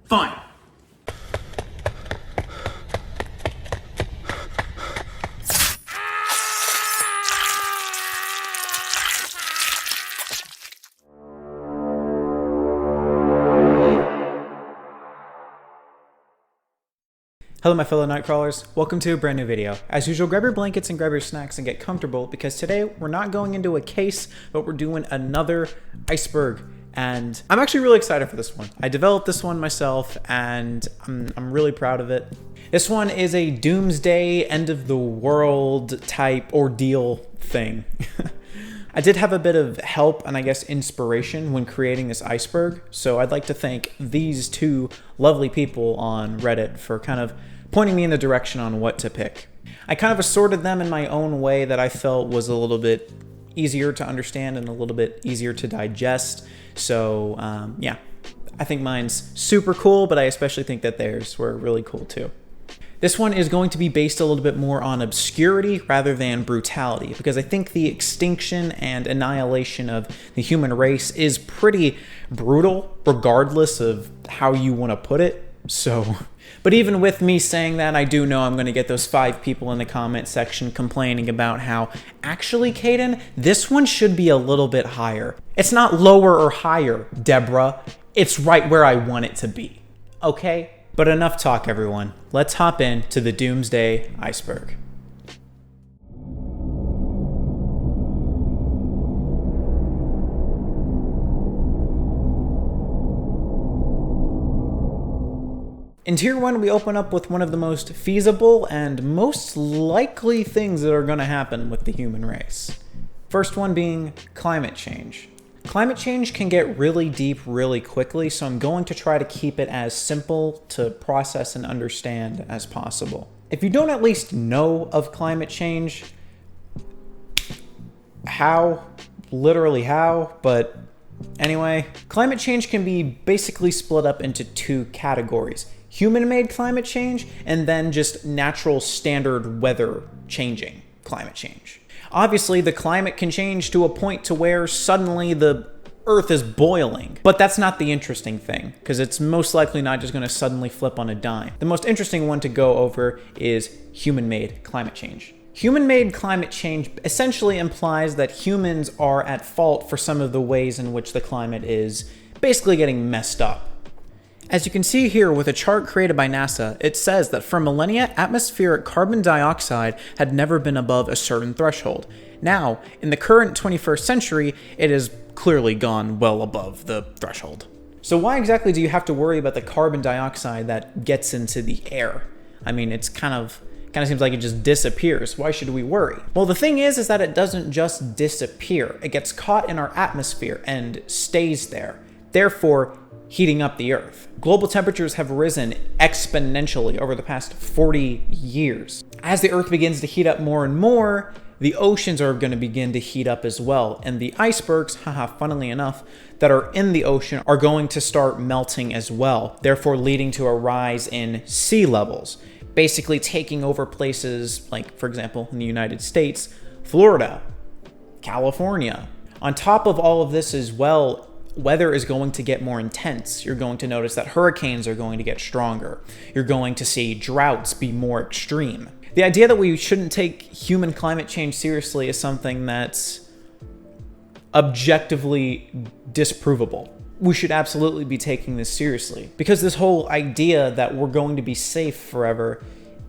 Fine. Hello my fellow nightcrawlers, welcome to a brand new video. As usual, grab your blankets and grab your snacks and get comfortable because today we're not going into a case, but we're doing another Iceberg. And I'm actually really excited for this one. I developed this one myself and I'm really proud of it. This one is a Doomsday, end of the world type ordeal thing. I did have a bit of help and I guess inspiration when creating this Iceberg, so I'd like to thank these two lovely people on Reddit for kind of pointing me in the direction on what to pick. I kind of assorted them in my own way that I felt was a little bit easier to understand and a little bit easier to digest, so yeah, I think mine's super cool, but I especially think that theirs were really cool too. This one is going to be based a little bit more on obscurity rather than brutality, because I think the extinction and annihilation of the human race is pretty brutal, regardless of how you want to put it. So, but even with me saying that, I do know I'm going to get those 5 people in the comment section complaining about how, actually, Caden, this one should be a little bit higher. It's not lower or higher, Deborah. It's right where I want it to be. Okay? But enough talk, everyone. Let's hop into the Doomsday Iceberg. In Tier 1, we open up with one of the most feasible and most likely things that are going to happen with the human race. First one being climate change. Climate change can get really deep really quickly, so I'm going to try to keep it as simple to process and understand as possible. If you don't at least know of climate change, literally how, but anyway, climate change can be basically split up into 2 categories. Human-made climate change, and then just natural standard weather changing climate change. Obviously, the climate can change to a point to where suddenly the Earth is boiling. But that's not the interesting thing, because it's most likely not just going to suddenly flip on a dime. The most interesting one to go over is human-made climate change. Human-made climate change essentially implies that humans are at fault for some of the ways in which the climate is basically getting messed up. As you can see here with a chart created by NASA, it says that for millennia, atmospheric carbon dioxide had never been above a certain threshold. Now, in the current 21st century, it has clearly gone well above the threshold. So why exactly do you have to worry about the carbon dioxide that gets into the air? I mean, it's kind of seems like it just disappears. Why should we worry? Well, the thing is that it doesn't just disappear. It gets caught in our atmosphere and stays there, therefore heating up the Earth. Global temperatures have risen exponentially over the past 40 years. As the Earth begins to heat up more and more, the oceans are going to begin to heat up as well. And the icebergs, funnily enough, that are in the ocean are going to start melting as well, therefore leading to a rise in sea levels, basically taking over places like, for example, in the United States, Florida, California. On top of all of this as well, weather is going to get more intense. You're going to notice that hurricanes are going to get stronger. You're going to see droughts be more extreme. The idea that we shouldn't take human climate change seriously is something that's objectively disprovable. We should absolutely be taking this seriously, because this whole idea that we're going to be safe forever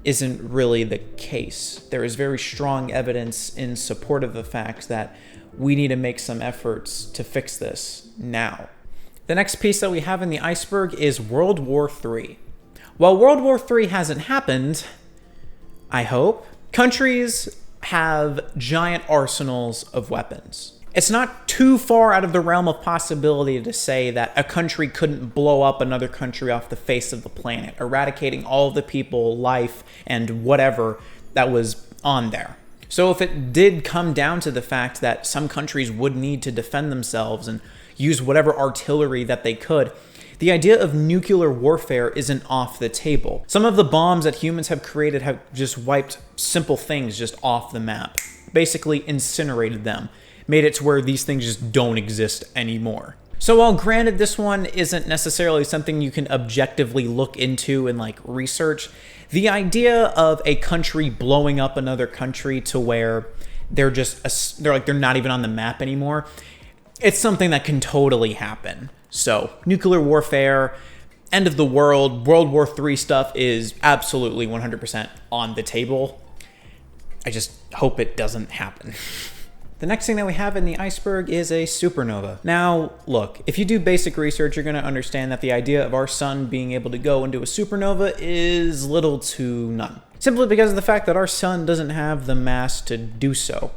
isn't really the case. There is very strong evidence in support of the fact that we need to make some efforts to fix this now. The next piece that we have in the iceberg is World War III. While World War III hasn't happened, I hope, countries have giant arsenals of weapons. It's not too far out of the realm of possibility to say that a country couldn't blow up another country off the face of the planet, eradicating all of the people, life, and whatever that was on there. So if it did come down to the fact that some countries would need to defend themselves and use whatever artillery that they could, the idea of nuclear warfare isn't off the table. Some of the bombs that humans have created have just wiped simple things just off the map, basically incinerated them, made it to where these things just don't exist anymore. So while granted this one isn't necessarily something you can objectively look into and like research, the idea of a country blowing up another country to where they're not even on the map anymore, it's something that can totally happen. So nuclear warfare, end of the world, World War III stuff is absolutely 100% on the table. I just hope it doesn't happen. The next thing that we have in the iceberg is a supernova. Now, look, if you do basic research, you're going to understand that the idea of our sun being able to go into a supernova is little to none. Simply because of the fact that our sun doesn't have the mass to do so.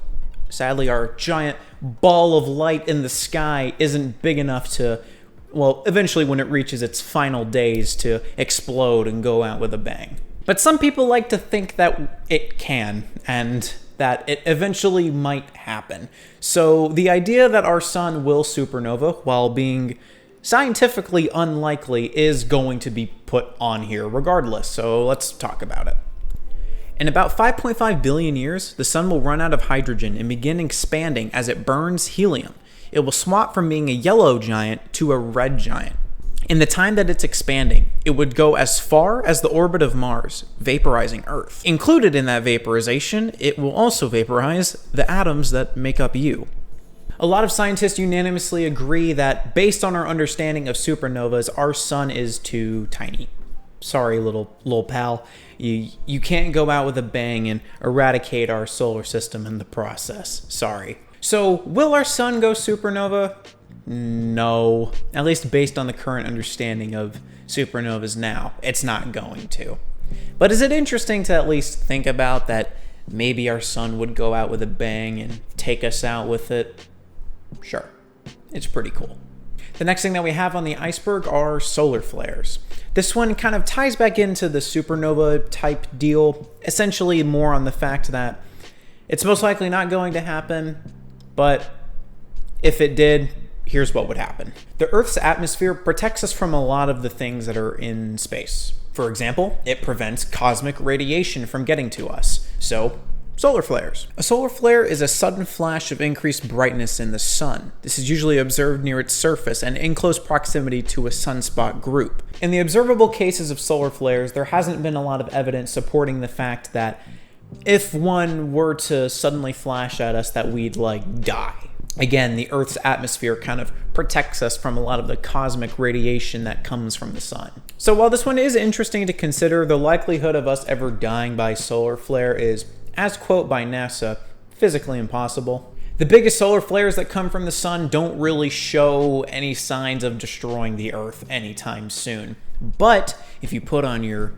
Sadly, our giant ball of light in the sky isn't big enough to, well, eventually when it reaches its final days, to explode and go out with a bang. But some people like to think that it can, and that it eventually might happen. So the idea that our sun will supernova, while being scientifically unlikely, is going to be put on here regardless. So let's talk about it. In about 5.5 billion years, the sun will run out of hydrogen and begin expanding as it burns helium. It will swap from being a yellow giant to a red giant. In the time that it's expanding, it would go as far as the orbit of Mars, vaporizing Earth. Included in that vaporization, it will also vaporize the atoms that make up you. A lot of scientists unanimously agree that based on our understanding of supernovas, our sun is too tiny. Sorry, little pal. You can't go out with a bang and eradicate our solar system in the process. Sorry. So, will our sun go supernova? No. At least based on the current understanding of supernovas now, it's not going to. But is it interesting to at least think about that maybe our sun would go out with a bang and take us out with it? Sure. It's pretty cool. The next thing that we have on the iceberg are solar flares. This one kind of ties back into the supernova type deal, essentially more on the fact that it's most likely not going to happen, but if it did, here's what would happen. The Earth's atmosphere protects us from a lot of the things that are in space. For example, it prevents cosmic radiation from getting to us. So, solar flares. A solar flare is a sudden flash of increased brightness in the sun. This is usually observed near its surface and in close proximity to a sunspot group. In the observable cases of solar flares, there hasn't been a lot of evidence supporting the fact that if one were to suddenly flash at us that we'd die. Again, the Earth's atmosphere kind of protects us from a lot of the cosmic radiation that comes from the sun. So while this one is interesting to consider, the likelihood of us ever dying by solar flare is, as quote by NASA, physically impossible. The biggest solar flares that come from the sun don't really show any signs of destroying the Earth anytime soon. But if you put on your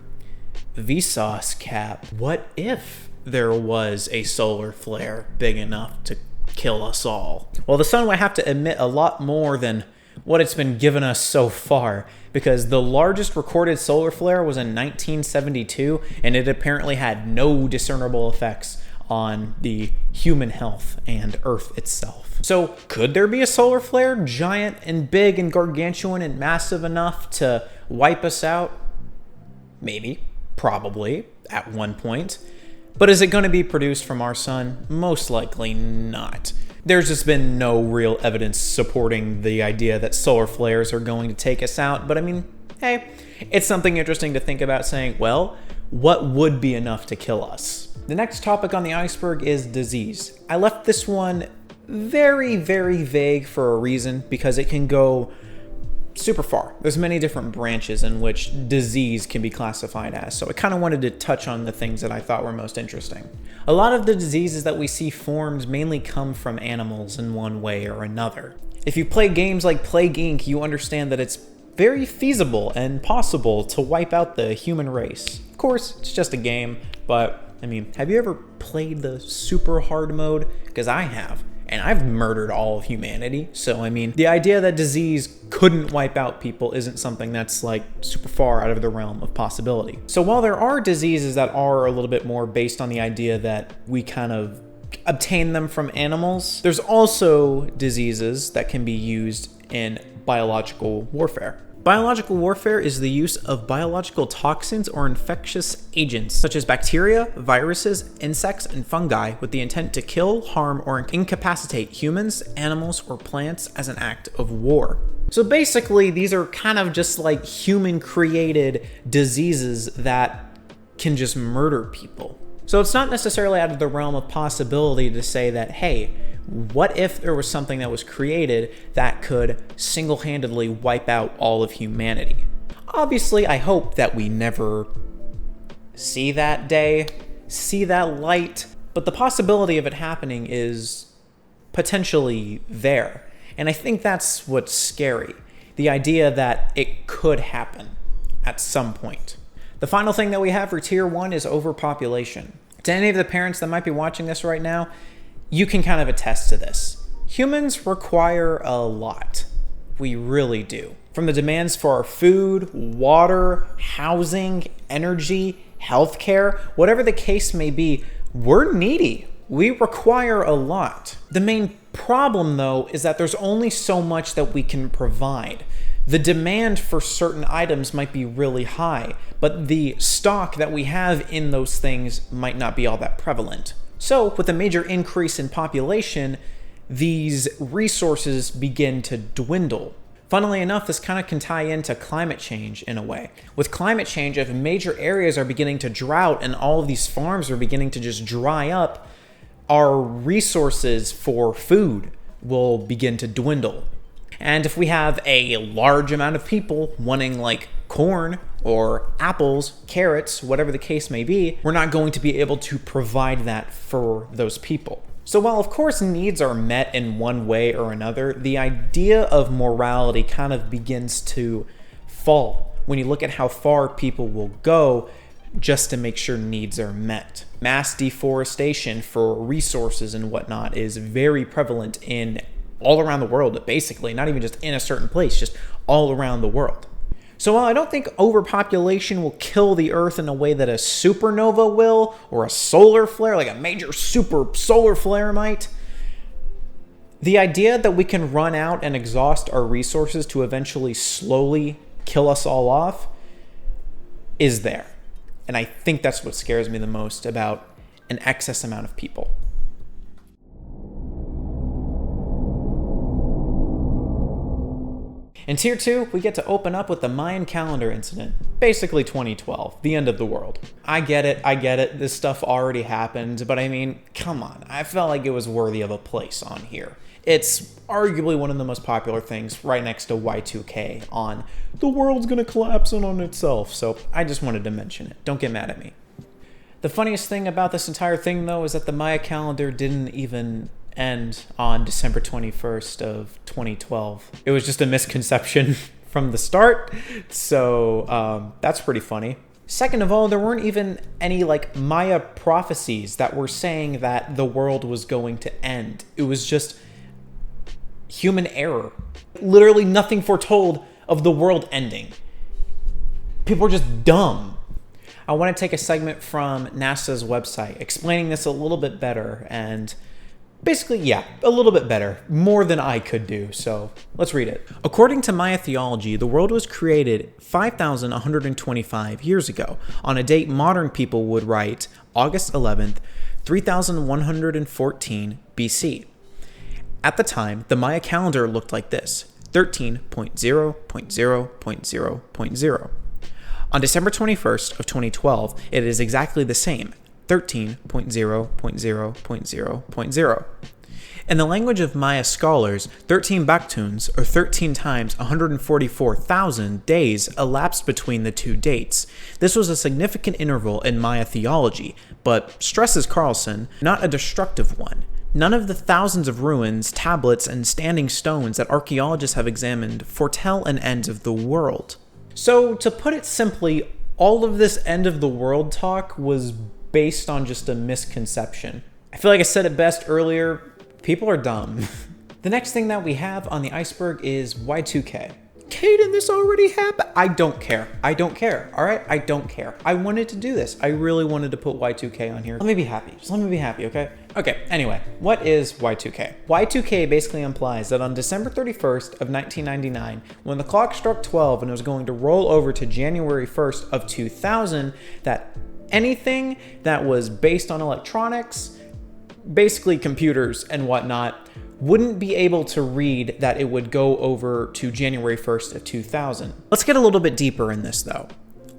Vsauce cap, what if there was a solar flare big enough to kill us all? Well, the sun would have to emit a lot more than what it's been giving us so far, because the largest recorded solar flare was in 1972, and it apparently had no discernible effects on the human health and Earth itself. So could there be a solar flare giant and big and gargantuan and massive enough to wipe us out? Maybe, probably, at one point. But is it going to be produced from our sun? Most likely not. There's just been no real evidence supporting the idea that solar flares are going to take us out. But I mean, hey, it's something interesting to think about, saying, well, what would be enough to kill us? The next topic on the iceberg is disease. I left this one very, very vague for a reason, because it can go super far. There's many different branches in which disease can be classified as, so I kind of wanted to touch on the things that I thought were most interesting. A lot of the diseases that we see formed mainly come from animals in one way or another. If you play games like Plague Inc., you understand that it's very feasible and possible to wipe out the human race. Of course, it's just a game, but I mean, have you ever played the super hard mode? Because I have. And I've murdered all of humanity. So, I mean, the idea that disease couldn't wipe out people isn't something that's super far out of the realm of possibility. So while there are diseases that are a little bit more based on the idea that we kind of obtain them from animals, there's also diseases that can be used in biological warfare. Biological warfare is the use of biological toxins or infectious agents, such as bacteria, viruses, insects, and fungi, with the intent to kill, harm, or incapacitate humans, animals, or plants as an act of war. So basically, these are kind of just like human-created diseases that can just murder people. So it's not necessarily out of the realm of possibility to say that, hey, what if there was something that was created that could single-handedly wipe out all of humanity? Obviously, I hope that we never see that day, see that light, but the possibility of it happening is potentially there. And I think that's what's scary, the idea that it could happen at some point. The final thing that we have for tier 1 is overpopulation. To any of the parents that might be watching this right now, you can kind of attest to this. Humans require a lot. We really do. From the demands for our food, water, housing, energy, healthcare, whatever the case may be, we're needy. We require a lot. The main problem, though, is that there's only so much that we can provide. The demand for certain items might be really high, but the stock that we have in those things might not be all that prevalent. So, with a major increase in population, these resources begin to dwindle. Funnily enough, this kind of can tie into climate change in a way. With climate change, if major areas are beginning to drought and all of these farms are beginning to just dry up, our resources for food will begin to dwindle. And if we have a large amount of people wanting like corn or apples, carrots, whatever the case may be, we're not going to be able to provide that for those people. So while of course needs are met in one way or another, the idea of morality kind of begins to fall when you look at how far people will go just to make sure needs are met. Mass deforestation for resources and whatnot is very prevalent in all around the world, basically, not even just in a certain place, just all around the world. So while I don't think overpopulation will kill the Earth in a way that a supernova will, or a solar flare, like a major super solar flare might, the idea that we can run out and exhaust our resources to eventually slowly kill us all off is there. And I think that's what scares me the most about an excess amount of people. In Tier 2, we get to open up with the Mayan calendar incident. Basically 2012, the end of the world. I get it, this stuff already happened, but I mean, come on, I felt like it was worthy of a place on here. It's arguably one of the most popular things right next to Y2K on the world's gonna collapse in on itself, so I just wanted to mention it. Don't get mad at me. The funniest thing about this entire thing, though, is that the Maya calendar didn't even end on December 21st of 2012. It was just a misconception from the start, so that's pretty funny. Second of all, there weren't even any like Maya prophecies that were saying that the world was going to end. It was just human error. Literally nothing foretold of the world ending. People are just dumb. I want to take a segment from NASA's website explaining this a little bit better and basically, yeah, a little bit better, more than I could do, so let's read it. According to Maya theology, the world was created 5,125 years ago, on a date modern people would write August 11th, 3114 BC. At the time, the Maya calendar looked like this, 13.0.0.0.0. On December 21st of 2012, it is exactly the same, 13.0.0.0.0. In the language of Maya scholars, 13 baktuns, or 13 times 144,000 days, elapsed between the two dates. This was a significant interval in Maya theology, but, stresses Carlson, not a destructive one. None of the thousands of ruins, tablets, and standing stones that archaeologists have examined foretell an end of the world. So, to put it simply, all of this end of the world talk was based on just a misconception. I feel like I said it best earlier, people are dumb. The next thing that we have on the iceberg is Y2K. Caden, this already happened. I don't care, all right? I don't care. I wanted to do this. I really wanted to put Y2K on here. Let me be happy, just let me be happy, okay? Okay, anyway, what is Y2K? Y2K basically implies that on December 31st of 1999, when the clock struck 12 and it was going to roll over to January 1st of 2000, that anything that was based on electronics, basically computers and whatnot, wouldn't be able to read that it would go over to January 1st of 2000. Let's get a little bit deeper in this though.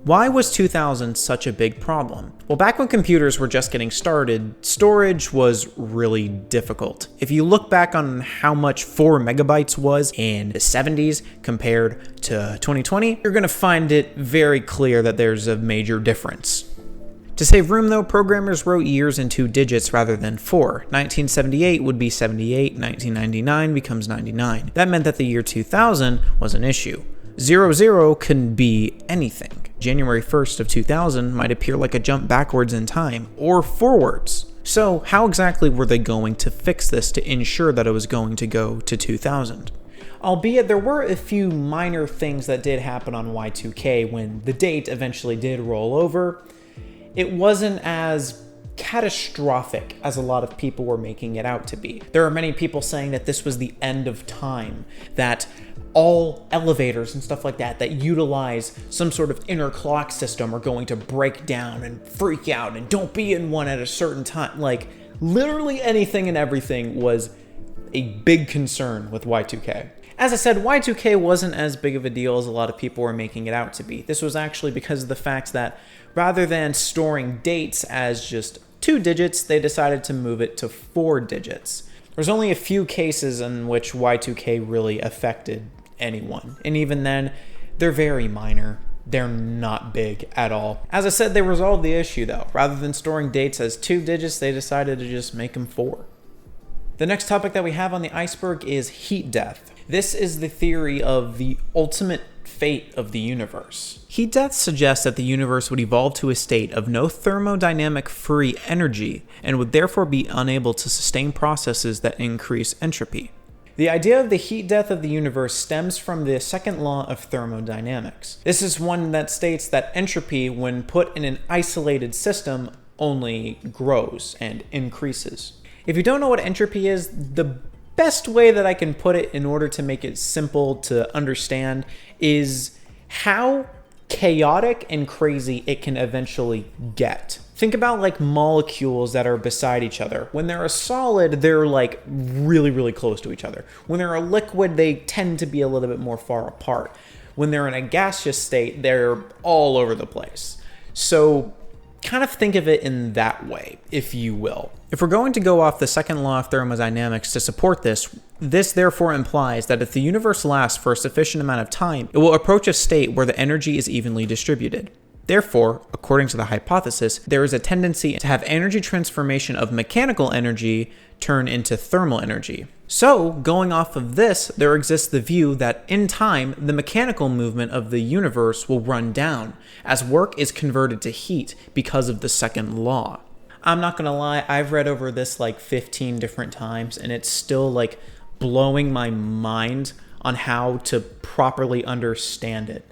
Why was 2000 such a big problem? Well, back when computers were just getting started, storage was really difficult. If you look back on how much 4 megabytes was in the 70s compared to 2020, you're gonna find it very clear that there's a major difference. To save room though, programmers wrote years in 2 digits rather than 4. 1978 would be 78, 1999 becomes 99. That meant that the year 2000 was an issue. 00 can be anything. January 1st of 2000 might appear like a jump backwards in time, or forwards. So how exactly were they going to fix this to ensure that it was going to go to 2000? Albeit there were a few minor things that did happen on Y2K when the date eventually did roll over. It wasn't as catastrophic as a lot of people were making it out to be. There are many people saying that this was the end of time, that all elevators and stuff like that utilize some sort of inner clock system are going to break down and freak out and don't be in one at a certain time. Like, literally anything and everything was a big concern with Y2K. As I said, Y2K wasn't as big of a deal as a lot of people were making it out to be. This was actually because of the fact that rather than storing dates as just 2 digits, they decided to move it to 4 digits. There's only a few cases in which Y2K really affected anyone, and even then, they're very minor. They're not big at all. As I said, they resolved the issue though. Rather than storing dates as 2 digits, they decided to just make them 4. The next topic that we have on the iceberg is heat death. This is the theory of the ultimate fate of the universe. Heat death suggests that the universe would evolve to a state of no thermodynamic free energy and would therefore be unable to sustain processes that increase entropy. The idea of the heat death of the universe stems from the second law of thermodynamics. This is one that states that entropy, when put in an isolated system, only grows and increases. If you don't know what entropy is, the best way that I can put it in order to make it simple to understand is how chaotic and crazy it can eventually get. Think about like molecules that are beside each other. When they're a solid, they're like really, really close to each other. When they're a liquid, they tend to be a little bit more far apart. When they're in a gaseous state, they're all over the place. So kind of think of it in that way, if you will. If we're going to go off the second law of thermodynamics to support this, this therefore implies that if the universe lasts for a sufficient amount of time, it will approach a state where the energy is evenly distributed. Therefore, according to the hypothesis, there is a tendency to have energy transformation of mechanical energy turn into thermal energy. So, going off of this, there exists the view that in time, the mechanical movement of the universe will run down, as work is converted to heat because of the second law. I'm not gonna lie, I've read over this like 15 different times, and it's still like blowing my mind on how to properly understand it.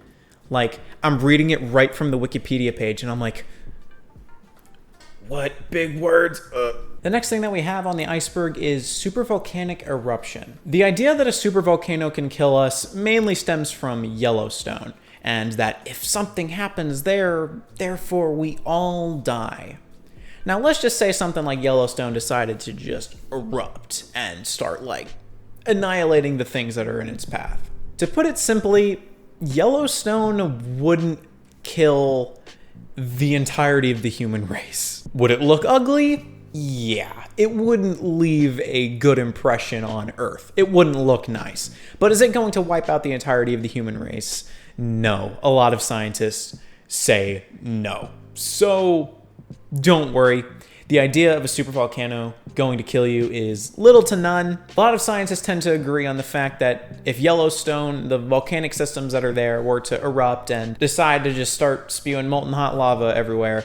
Like, I'm reading it right from the Wikipedia page, and I'm like, what big words? The next thing that we have on the iceberg is supervolcanic eruption. The idea that a supervolcano can kill us mainly stems from Yellowstone, and that if something happens there, therefore we all die. Now let's just say something like Yellowstone decided to just erupt and start like annihilating the things that are in its path. To put it simply, Yellowstone wouldn't kill the entirety of the human race. Would it look ugly? Yeah, it wouldn't leave a good impression on Earth. It wouldn't look nice. But is it going to wipe out the entirety of the human race? No. A lot of scientists say no. So don't worry. The idea of a supervolcano going to kill you is little to none. A lot of scientists tend to agree on the fact that if Yellowstone, the volcanic systems that are there, were to erupt and decide to just start spewing molten hot lava everywhere,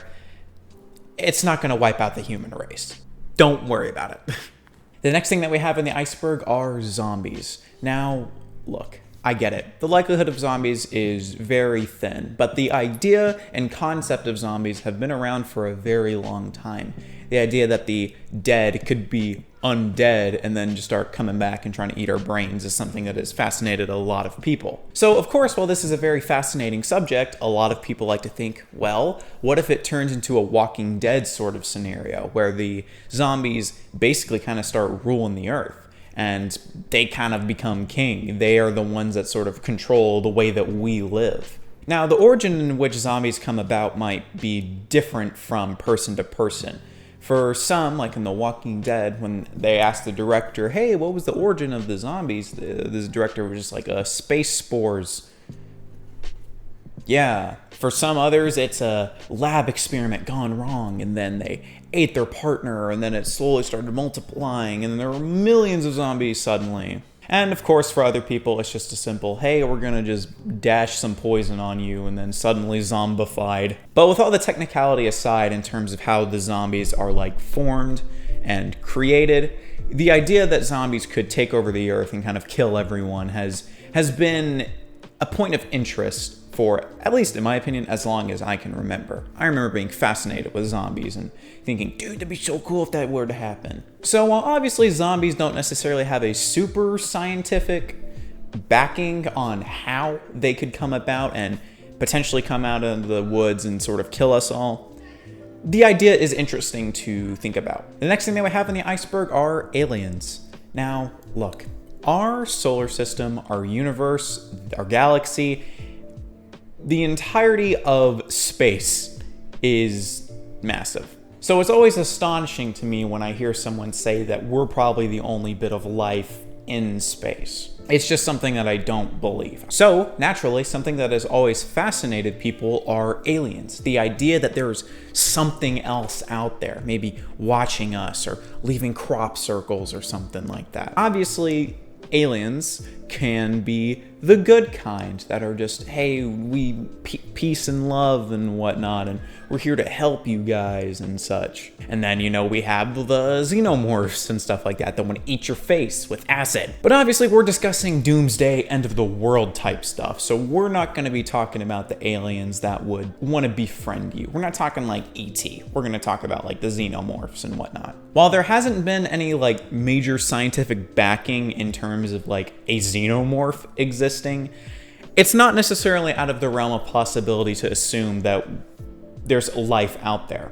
it's not going to wipe out the human race. Don't worry about it. The next thing that we have in the iceberg are zombies. Now, look, I get it. The likelihood of zombies is very thin, but the idea and concept of zombies have been around for a very long time. The idea that the dead could be undead and then just start coming back and trying to eat our brains is something that has fascinated a lot of people. So of course, while this is a very fascinating subject, a lot of people like to think, well, what if it turns into a Walking Dead sort of scenario where the zombies basically kind of start ruling the earth? and they kind of become king. They are the ones that sort of control the way that we live. Now, the origin in which zombies come about might be different from person to person. For some, like in The Walking Dead, when they asked the director, hey, what was the origin of the zombies? This director was just like, space spores. Yeah. For some others, it's a lab experiment gone wrong, and then they ate their partner, and then it slowly started multiplying, and then there were millions of zombies suddenly. And of course, for other people, it's just a simple, hey, we're gonna just dash some poison on you and then suddenly zombified. But with all the technicality aside in terms of how the zombies are like formed and created, the idea that zombies could take over the earth and kind of kill everyone has been a point of interest for, at least in my opinion, as long as I can remember. I remember being fascinated with zombies and thinking, dude, that'd be so cool if that were to happen. So while obviously zombies don't necessarily have a super scientific backing on how they could come about and potentially come out of the woods and sort of kill us all, the idea is interesting to think about. The next thing that we have in the iceberg are aliens. Now, look, our solar system, our universe, our galaxy, the entirety of space is massive. So it's always astonishing to me when I hear someone say that we're probably the only bit of life in space. It's just something that I don't believe. So naturally, something that has always fascinated people are aliens. The idea that there's something else out there, maybe watching us or leaving crop circles or something like that. Obviously, aliens can be the good kind that are just, hey, we peace and love and whatnot, and we're here to help you guys and such. And then, you know, we have the xenomorphs and stuff like that that want to eat your face with acid. But obviously we're discussing doomsday, end of the world type stuff, so we're not going to be talking about the aliens that would want to befriend you. We're not talking like E.T. We're going to talk about like the xenomorphs and whatnot. While there hasn't been any like major scientific backing in terms of like a xenomorph existing, it's not necessarily out of the realm of possibility to assume that there's life out there.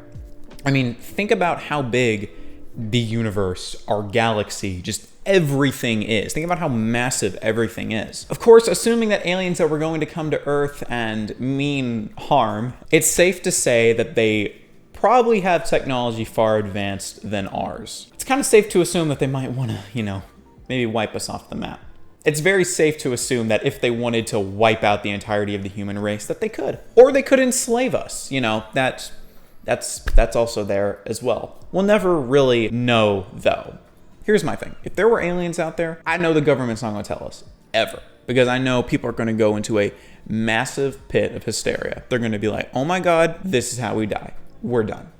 I mean, think about how big the universe, our galaxy, just everything is. Think about how massive everything is. Of course, assuming that aliens that were going to come to Earth and mean harm, it's safe to say that they probably have technology far advanced than ours. It's kind of safe to assume that they might want to, you know, maybe wipe us off the map. It's very safe to assume that if they wanted to wipe out the entirety of the human race, that they could. Or they could enslave us, you know, that's also there as well. We'll never really know, though. Here's my thing. If there were aliens out there, I know the government's not going to tell us, ever. Because I know people are going to go into a massive pit of hysteria. They're going to be like, oh my God, this is how we die. We're done.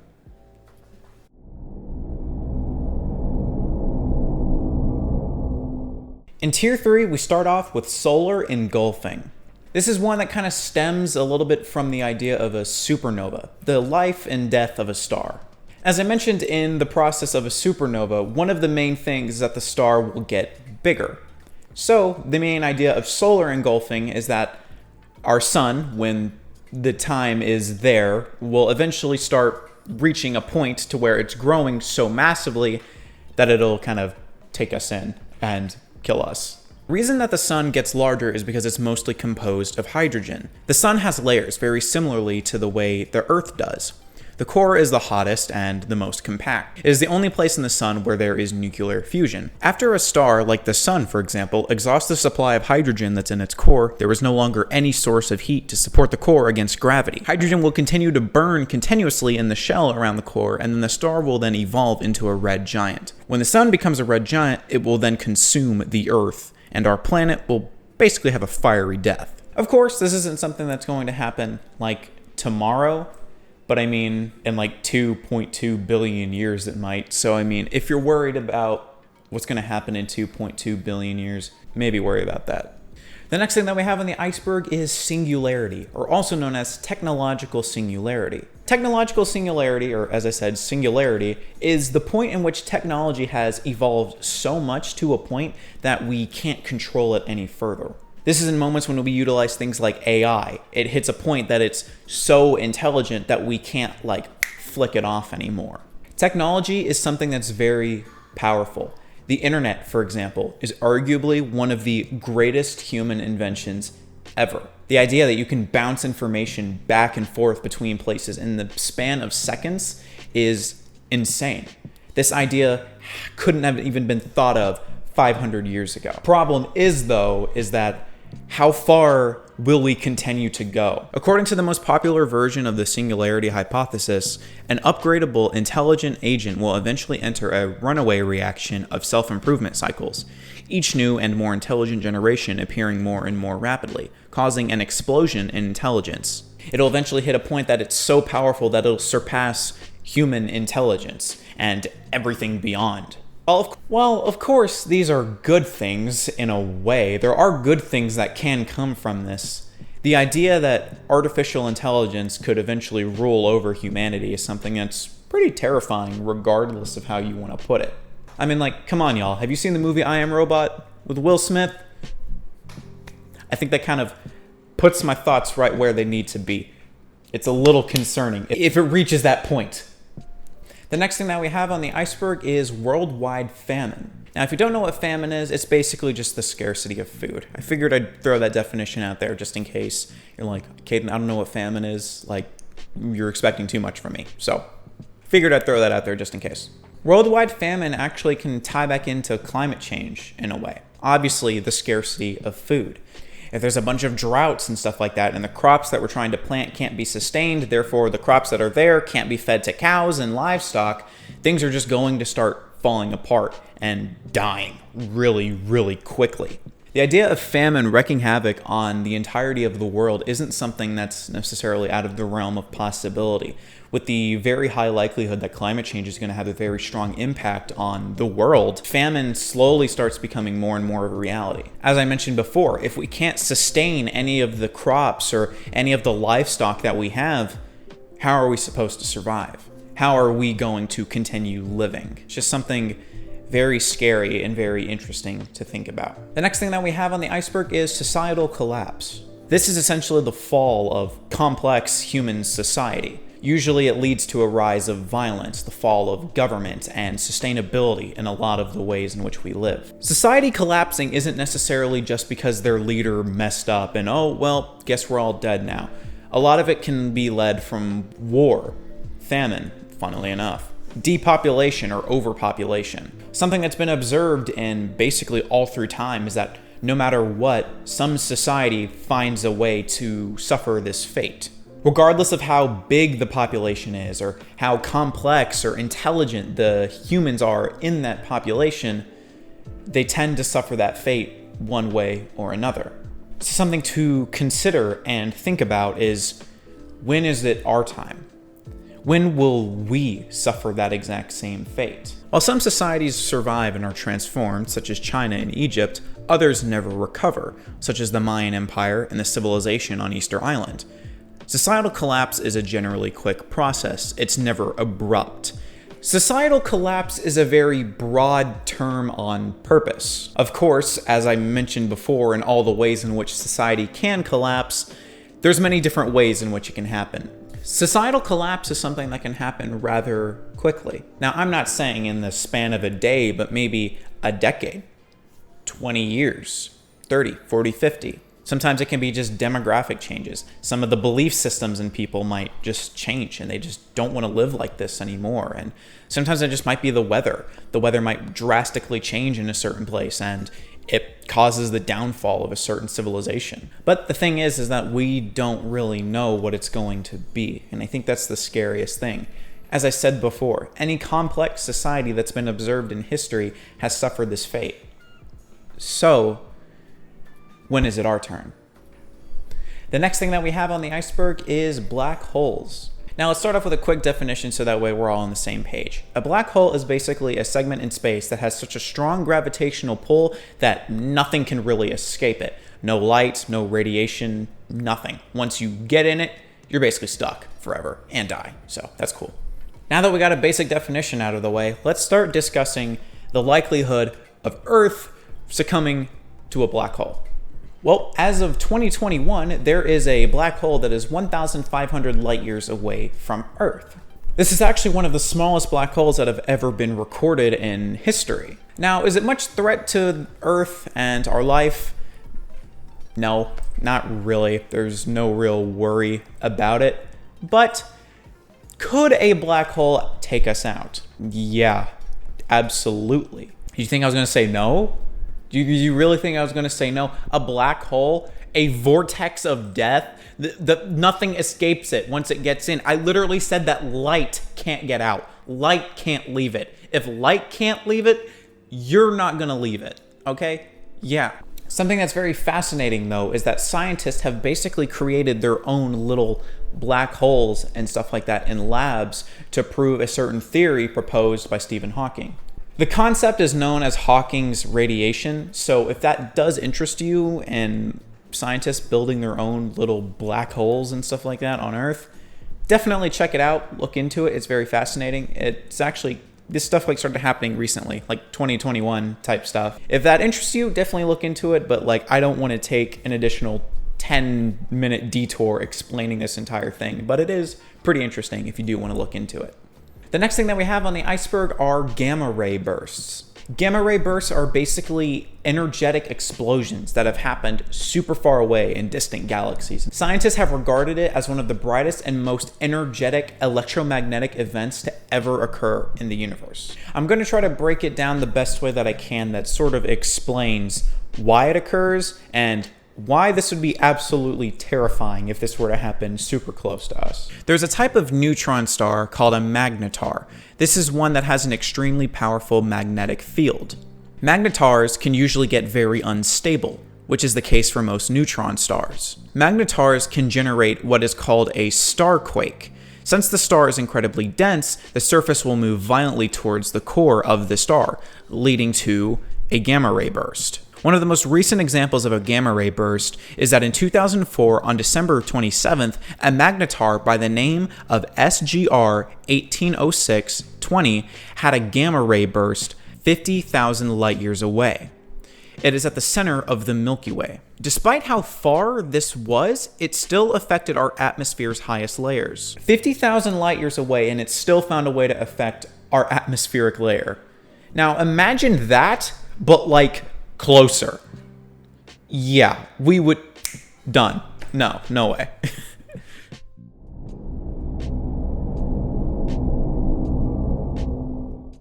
In Tier 3, we start off with solar engulfing. This is one that kind of stems a little bit from the idea of a supernova, the life and death of a star. As I mentioned in the process of a supernova, one of the main things is that the star will get bigger. So the main idea of solar engulfing is that our sun, when the time is there, will eventually start reaching a point to where it's growing so massively that it'll kind of take us in and kill us. The reason that the sun gets larger is because it's mostly composed of hydrogen. The sun has layers very similarly to the way the Earth does. The core is the hottest and the most compact. It is the only place in the sun where there is nuclear fusion. After a star, like the sun for example, exhausts the supply of hydrogen that's in its core, there is no longer any source of heat to support the core against gravity. Hydrogen will continue to burn continuously in the shell around the core, and then the star will then evolve into a red giant. When the sun becomes a red giant, it will then consume the Earth, and our planet will basically have a fiery death. Of course, this isn't something that's going to happen like tomorrow, but I mean, in like 2.2 billion years it might. So I mean, if you're worried about what's going to happen in 2.2 billion years, maybe worry about that. The next thing that we have on the iceberg is singularity, or also known as technological singularity. Technological singularity, or as I said, singularity, is the point in which technology has evolved so much to a point that we can't control it any further. This is in moments when we utilize things like AI. It hits a point that it's so intelligent that we can't like flick it off anymore. Technology is something that's very powerful. The internet, for example, is arguably one of the greatest human inventions ever. The idea that you can bounce information back and forth between places in the span of seconds is insane. This idea couldn't have even been thought of 500 years ago. Problem is, though, is that how far will we continue to go? According to the most popular version of the singularity hypothesis, an upgradable intelligent agent will eventually enter a runaway reaction of self-improvement cycles, each new and more intelligent generation appearing more and more rapidly, causing an explosion in intelligence. It'll eventually hit a point that it's so powerful that it'll surpass human intelligence and everything beyond. Well, of course, these are good things in a way. There are good things that can come from this. The idea that artificial intelligence could eventually rule over humanity is something that's pretty terrifying, regardless of how you want to put it. I mean, like, come on, y'all. Have you seen the movie I Am Robot with Will Smith? I think that kind of puts my thoughts right where they need to be. It's a little concerning if it reaches that point. The next thing that we have on the iceberg is worldwide famine. Now, if you don't know what famine is, it's basically just the scarcity of food. I figured I'd throw that definition out there just in case you're like, Caden, I don't know what famine is. Like, you're expecting too much from me. So, figured I'd throw that out there just in case. Worldwide famine actually can tie back into climate change in a way. Obviously, the scarcity of food. If there's a bunch of droughts and stuff like that, and the crops that we're trying to plant can't be sustained, therefore the crops that are there can't be fed to cows and livestock, things are just going to start falling apart and dying really, really quickly. The idea of famine wreaking havoc on the entirety of the world isn't something that's necessarily out of the realm of possibility. With the very high likelihood that climate change is going to have a very strong impact on the world, famine slowly starts becoming more and more of a reality. As I mentioned before, if we can't sustain any of the crops or any of the livestock that we have, how are we supposed to survive? How are we going to continue living? It's just something very scary and very interesting to think about. The next thing that we have on the iceberg is societal collapse. This is essentially the fall of complex human society. Usually it leads to a rise of violence, the fall of government, and sustainability in a lot of the ways in which we live. Society collapsing isn't necessarily just because their leader messed up and, oh, well, guess we're all dead now. A lot of it can be led from war, famine, funnily enough, depopulation or overpopulation. Something that's been observed in basically all through time is that no matter what, some society finds a way to suffer this fate. Regardless of how big the population is or how complex or intelligent the humans are in that population, they tend to suffer that fate one way or another. So something to consider and think about is, when is it our time? When will we suffer that exact same fate? While some societies survive and are transformed, such as China and Egypt, others never recover, such as the Mayan Empire and the civilization on Easter Island. Societal collapse is a generally quick process. It's never abrupt. Societal collapse is a very broad term on purpose. Of course, as I mentioned before, in all the ways in which society can collapse, there's many different ways in which it can happen. Societal collapse is something that can happen rather quickly. Now, I'm not saying in the span of a day, but maybe a decade, 20 years, 30, 40, 50. Sometimes it can be just demographic changes. Some of the belief systems in people might just change and they just don't want to live like this anymore. And sometimes it just might be the weather. The weather might drastically change in a certain place and it causes the downfall of a certain civilization. But the thing is that we don't really know what it's going to be. And I think that's the scariest thing. As I said before, any complex society that's been observed in history has suffered this fate. So, when is it our turn? The next thing that we have on the iceberg is black holes. Now let's start off with a quick definition so that way we're all on the same page. A black hole is basically a segment in space that has such a strong gravitational pull that nothing can really escape it. No light, no radiation, nothing. Once you get in it, you're basically stuck forever and die. So that's cool. Now that we got a basic definition out of the way, let's start discussing the likelihood of Earth succumbing to a black hole. Well, as of 2021, there is a black hole that is 1,500 light years away from Earth. This is actually one of the smallest black holes that have ever been recorded in history. Now, is it much threat to Earth and our life? No, not really. There's no real worry about it. But could a black hole take us out? Yeah, absolutely. You think I was gonna say no? Do you really think I was gonna say no? A black hole, a vortex of death, nothing escapes it once it gets in. I literally said that light can't get out. Light can't leave it. If light can't leave it, you're not gonna leave it, okay? Yeah. Something that's very fascinating, though, is that scientists have basically created their own little black holes and stuff like that in labs to prove a certain theory proposed by Stephen Hawking. The concept is known as Hawking's radiation, so if that does interest you and scientists building their own little black holes and stuff like that on Earth, definitely check it out, look into it, it's very fascinating. It's actually, this stuff like started happening recently, like 2021 type stuff. If that interests you, definitely look into it, but like I don't want to take an additional 10-minute detour explaining this entire thing, but it is pretty interesting if you do want to look into it. The next thing that we have on the iceberg are gamma ray bursts. Gamma ray bursts are basically energetic explosions that have happened super far away in distant galaxies. Scientists have regarded it as one of the brightest and most energetic electromagnetic events to ever occur in the universe. I'm going to try to break it down the best way that I can that sort of explains why it occurs and why this would be absolutely terrifying if this were to happen super close to us. There's a type of neutron star called a magnetar. This is one that has an extremely powerful magnetic field. Magnetars can usually get very unstable, which is the case for most neutron stars. Magnetars can generate what is called a starquake. Since the star is incredibly dense, the surface will move violently towards the core of the star, leading to a gamma ray burst. One of the most recent examples of a gamma ray burst is that in 2004, on December 27th, a magnetar by the name of SGR 1806-20 had a gamma ray burst 50,000 light years away. It is at the center of the Milky Way. Despite how far this was, it still affected our atmosphere's highest layers. 50,000 light years away, and it still found a way to affect our atmospheric layer. Now imagine that, but like closer. Yeah, we would... Done. No way.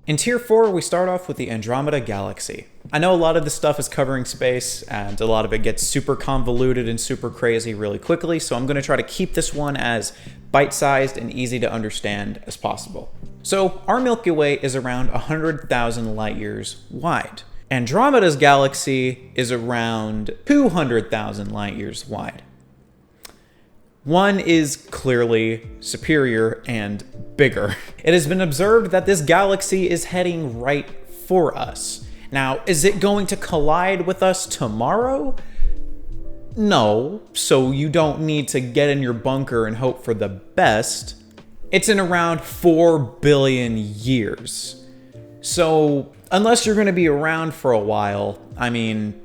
In Tier 4, we start off with the Andromeda Galaxy. I know a lot of this stuff is covering space, and a lot of it gets super convoluted and super crazy really quickly, so I'm going to try to keep this one as bite-sized and easy to understand as possible. So, our Milky Way is around 100,000 light years wide. Andromeda's galaxy is around 200,000 light years wide. One is clearly superior and bigger. It has been observed that this galaxy is heading right for us. Now, is it going to collide with us tomorrow? No, so you don't need to get in your bunker and hope for the best. It's in around 4 billion years. So, unless you're going to be around for a while, I mean,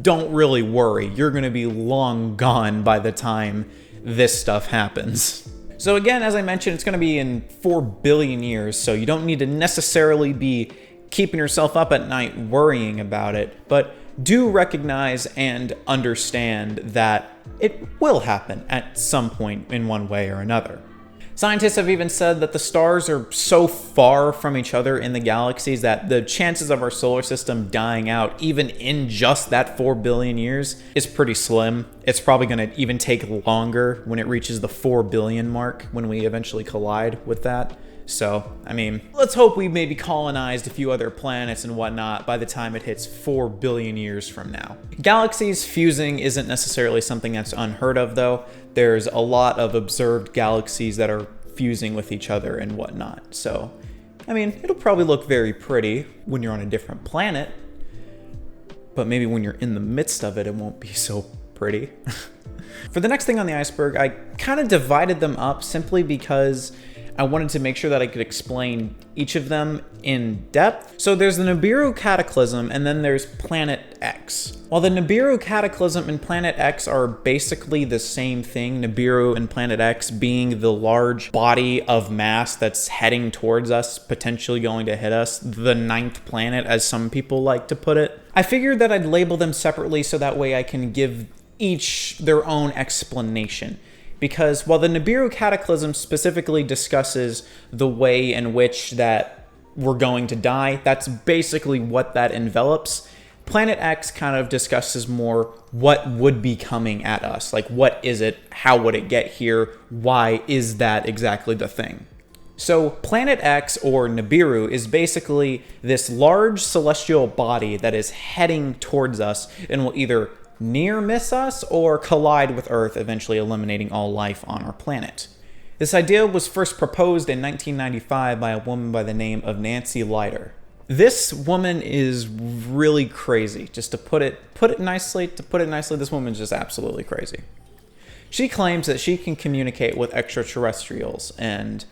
don't really worry. You're going to be long gone by the time this stuff happens. So again, as I mentioned, it's going to be in 4 billion years, so you don't need to necessarily be keeping yourself up at night worrying about it, but do recognize and understand that it will happen at some point in one way or another. Scientists have even said that the stars are so far from each other in the galaxies that the chances of our solar system dying out, even in just that 4 billion years, is pretty slim. It's probably going to even take longer when it reaches the 4 billion mark when we eventually collide with that. So, I mean, let's hope we maybe colonized a few other planets and whatnot by the time it hits 4 billion years from now. Galaxies fusing isn't necessarily something that's unheard of, though. There's a lot of observed galaxies that are fusing with each other and whatnot. So, I mean, it'll probably look very pretty when you're on a different planet, but maybe when you're in the midst of it, it won't be so pretty. For the next thing on the iceberg, I kind of divided them up simply because I wanted to make sure that I could explain each of them in depth. So there's the Nibiru Cataclysm, and then there's Planet X. While the Nibiru Cataclysm and Planet X are basically the same thing, Nibiru and Planet X being the large body of mass that's heading towards us, potentially going to hit us, the 9th planet, as some people like to put it, I figured that I'd label them separately so that way I can give each their own explanation. Because while the Nibiru Cataclysm specifically discusses the way in which that we're going to die, that's basically what that envelops. Planet X kind of discusses more what would be coming at us. Like, what is it? How would it get here? Why is that exactly the thing? So Planet X, or Nibiru, is basically this large celestial body that is heading towards us and will either near miss us or collide with Earth, eventually eliminating all life on our planet. This idea was first proposed in 1995 by a woman by the name of Nancy Leiter. This woman is really crazy. Just to put it nicely, this woman's just absolutely crazy. She claims that she can communicate with extraterrestrials and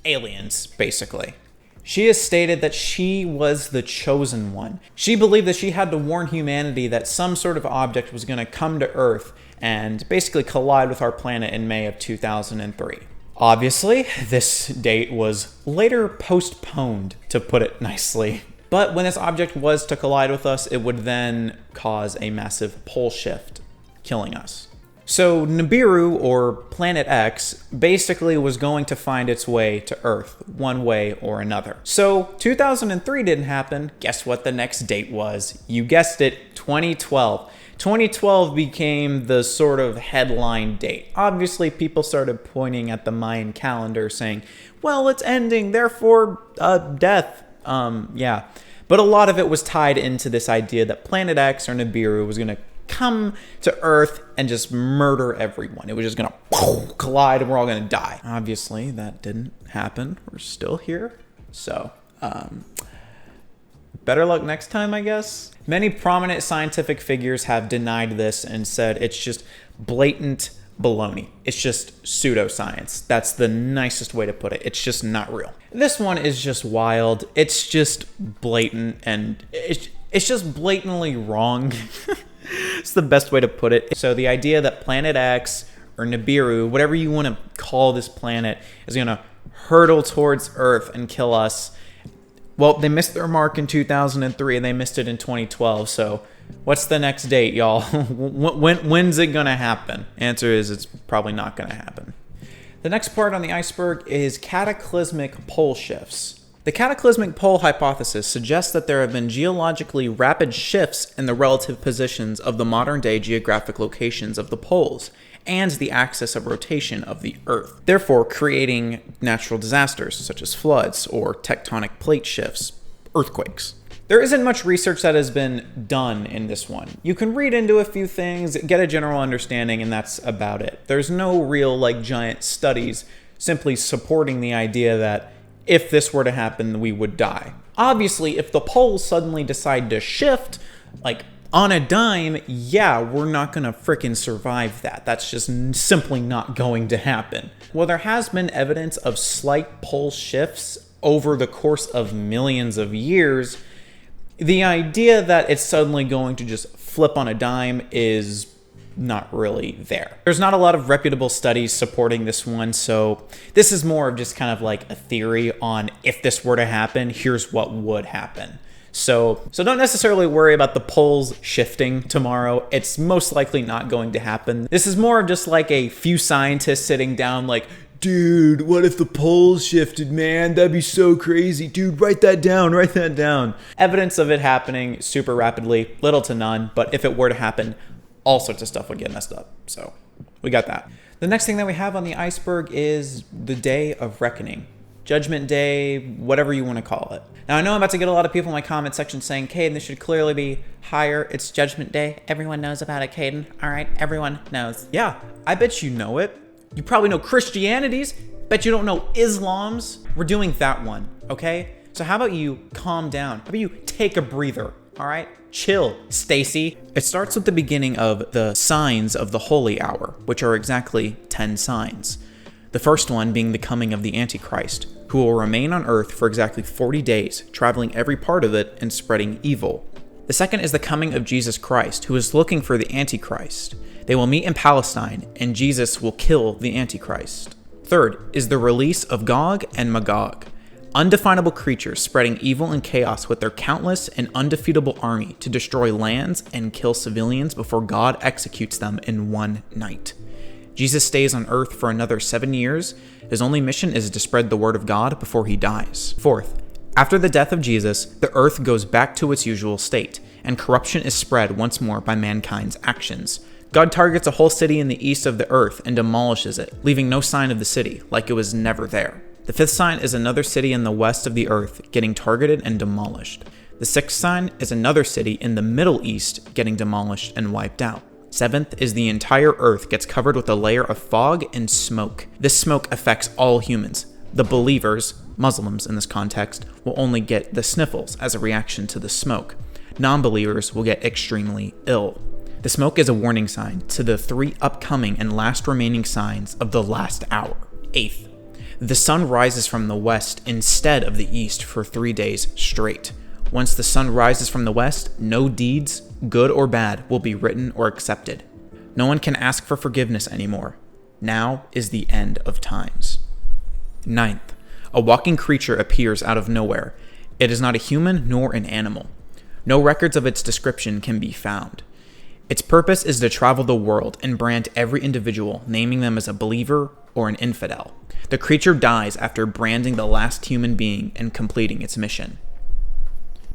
aliens, basically. She has stated that she was the chosen one. She believed that she had to warn humanity that some sort of object was going to come to Earth and basically collide with our planet in May of 2003. Obviously, this date was later postponed, to put it nicely. But when this object was to collide with us, it would then cause a massive pole shift, killing us. So Nibiru, or Planet X, basically was going to find its way to Earth, one way or another. So 2003 didn't happen. Guess what the next date was? You guessed it, 2012. 2012 became the sort of headline date. Obviously, people started pointing at the Mayan calendar saying, well, it's ending, therefore, death. Yeah. But a lot of it was tied into this idea that Planet X, or Nibiru, was going to come to Earth and just murder everyone. It was just gonna collide and we're all gonna die. Obviously, that didn't happen. We're still here. So, better luck next time, I guess. Many prominent scientific figures have denied this and said it's just blatant baloney. It's just pseudoscience. That's the nicest way to put it. It's just not real. This one is just wild. It's just blatant, and it's just blatantly wrong. It's the best way to put it. So the idea that Planet X, or Nibiru, whatever you want to call this planet, is going to hurtle towards Earth and kill us. Well, they missed their mark in 2003 and they missed it in 2012. So what's the next date, y'all? When's it going to happen? Answer is it's probably not going to happen. The next part on the iceberg is cataclysmic pole shifts. The cataclysmic pole hypothesis suggests that there have been geologically rapid shifts in the relative positions of the modern-day geographic locations of the poles and the axis of rotation of the Earth, therefore creating natural disasters such as floods or tectonic plate shifts, earthquakes. There isn't much research that has been done in this one. You can read into a few things, get a general understanding, and that's about it. There's no real, giant studies simply supporting the idea that if this were to happen, we would die. Obviously, if the poles suddenly decide to shift, on a dime, yeah, we're not gonna frickin' survive that. That's just simply not going to happen. While there has been evidence of slight pole shifts over the course of millions of years, the idea that it's suddenly going to just flip on a dime is not really there. There's not a lot of reputable studies supporting this one, so this is more of just kind of a theory on if this were to happen, here's what would happen. So don't necessarily worry about the poles shifting tomorrow. It's most likely not going to happen. This is more of just a few scientists sitting down dude, what if the poles shifted, man? That'd be so crazy. Dude, write that down. Evidence of it happening super rapidly, little to none, but if it were to happen, all sorts of stuff would get messed up. So we got that. The next thing that we have on the iceberg is the Day of Reckoning. Judgment Day, whatever you want to call it. Now, I know I'm about to get a lot of people in my comment section saying, Caden, this should clearly be higher. It's Judgment Day. Everyone knows about it, Caden. All right, everyone knows. Yeah, I bet you know it. You probably know Christianity's. Bet you don't know Islam's. We're doing that one, okay? So how about you calm down? How about you take a breather, all right? Chill, Stacy. It starts with the beginning of the signs of the holy hour, which are exactly 10 signs. The first one being the coming of the Antichrist, who will remain on Earth for exactly 40 days, traveling every part of it and spreading evil. The second is the coming of Jesus Christ, who is looking for the Antichrist. They will meet in Palestine, and Jesus will kill the Antichrist. Third is the release of Gog and Magog, undefinable creatures spreading evil and chaos with their countless and undefeatable army to destroy lands and kill civilians before God executes them in one night. Jesus stays on Earth for another 7 years. His only mission is to spread the word of God before he dies. Fourth, after the death of Jesus, the Earth goes back to its usual state, and corruption is spread once more by mankind's actions. God targets a whole city in the east of the Earth and demolishes it, leaving no sign of the city, like it was never there. The fifth sign is another city in the west of the Earth getting targeted and demolished. The sixth sign is another city in the Middle East getting demolished and wiped out. Seventh is the entire Earth gets covered with a layer of fog and smoke. This smoke affects all humans. The believers, Muslims in this context, will only get the sniffles as a reaction to the smoke. Non-believers will get extremely ill. The smoke is a warning sign to the 3 upcoming and last remaining signs of the last hour. Eighth, the sun rises from the west instead of the east for 3 days straight. Once the sun rises from the west, no deeds, good or bad, will be written or accepted. No one can ask for forgiveness anymore. Now is the end of times. Ninth, a walking creature appears out of nowhere. It is not a human nor an animal. No records of its description can be found. Its purpose is to travel the world and brand every individual, naming them as a believer or an infidel. The creature dies after branding the last human being and completing its mission.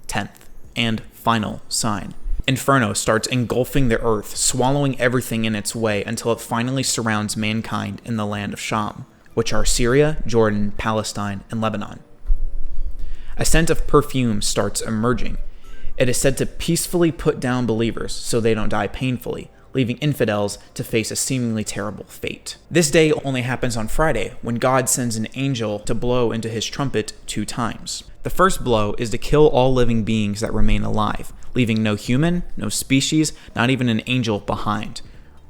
10th, and final sign. Inferno starts engulfing the earth, swallowing everything in its way until it finally surrounds mankind in the land of Sham, which are Syria, Jordan, Palestine, and Lebanon. A scent of perfume starts emerging. It is said to peacefully put down believers so they don't die painfully, leaving infidels to face a seemingly terrible fate. This day only happens on Friday, when God sends an angel to blow into his trumpet 2 times. The first blow is to kill all living beings that remain alive, leaving no human, no species, not even an angel behind.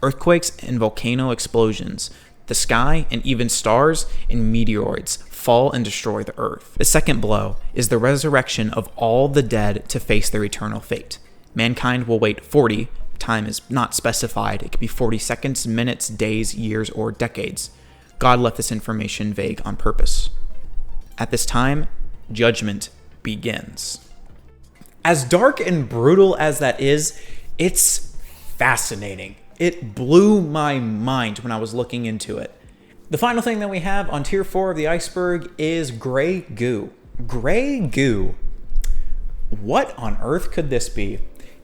Earthquakes and volcano explosions, the sky, and even stars and meteoroids fall and destroy the earth. The second blow is the resurrection of all the dead to face their eternal fate. Mankind will wait 40, time is not specified, it could be 40 seconds, minutes, days, years, or decades. God left this information vague on purpose. At this time, judgment begins. As dark and brutal as that is, it's fascinating. It blew my mind when I was looking into it. The final thing that we have on tier 4 of the iceberg is gray goo. Gray goo. What on earth could this be?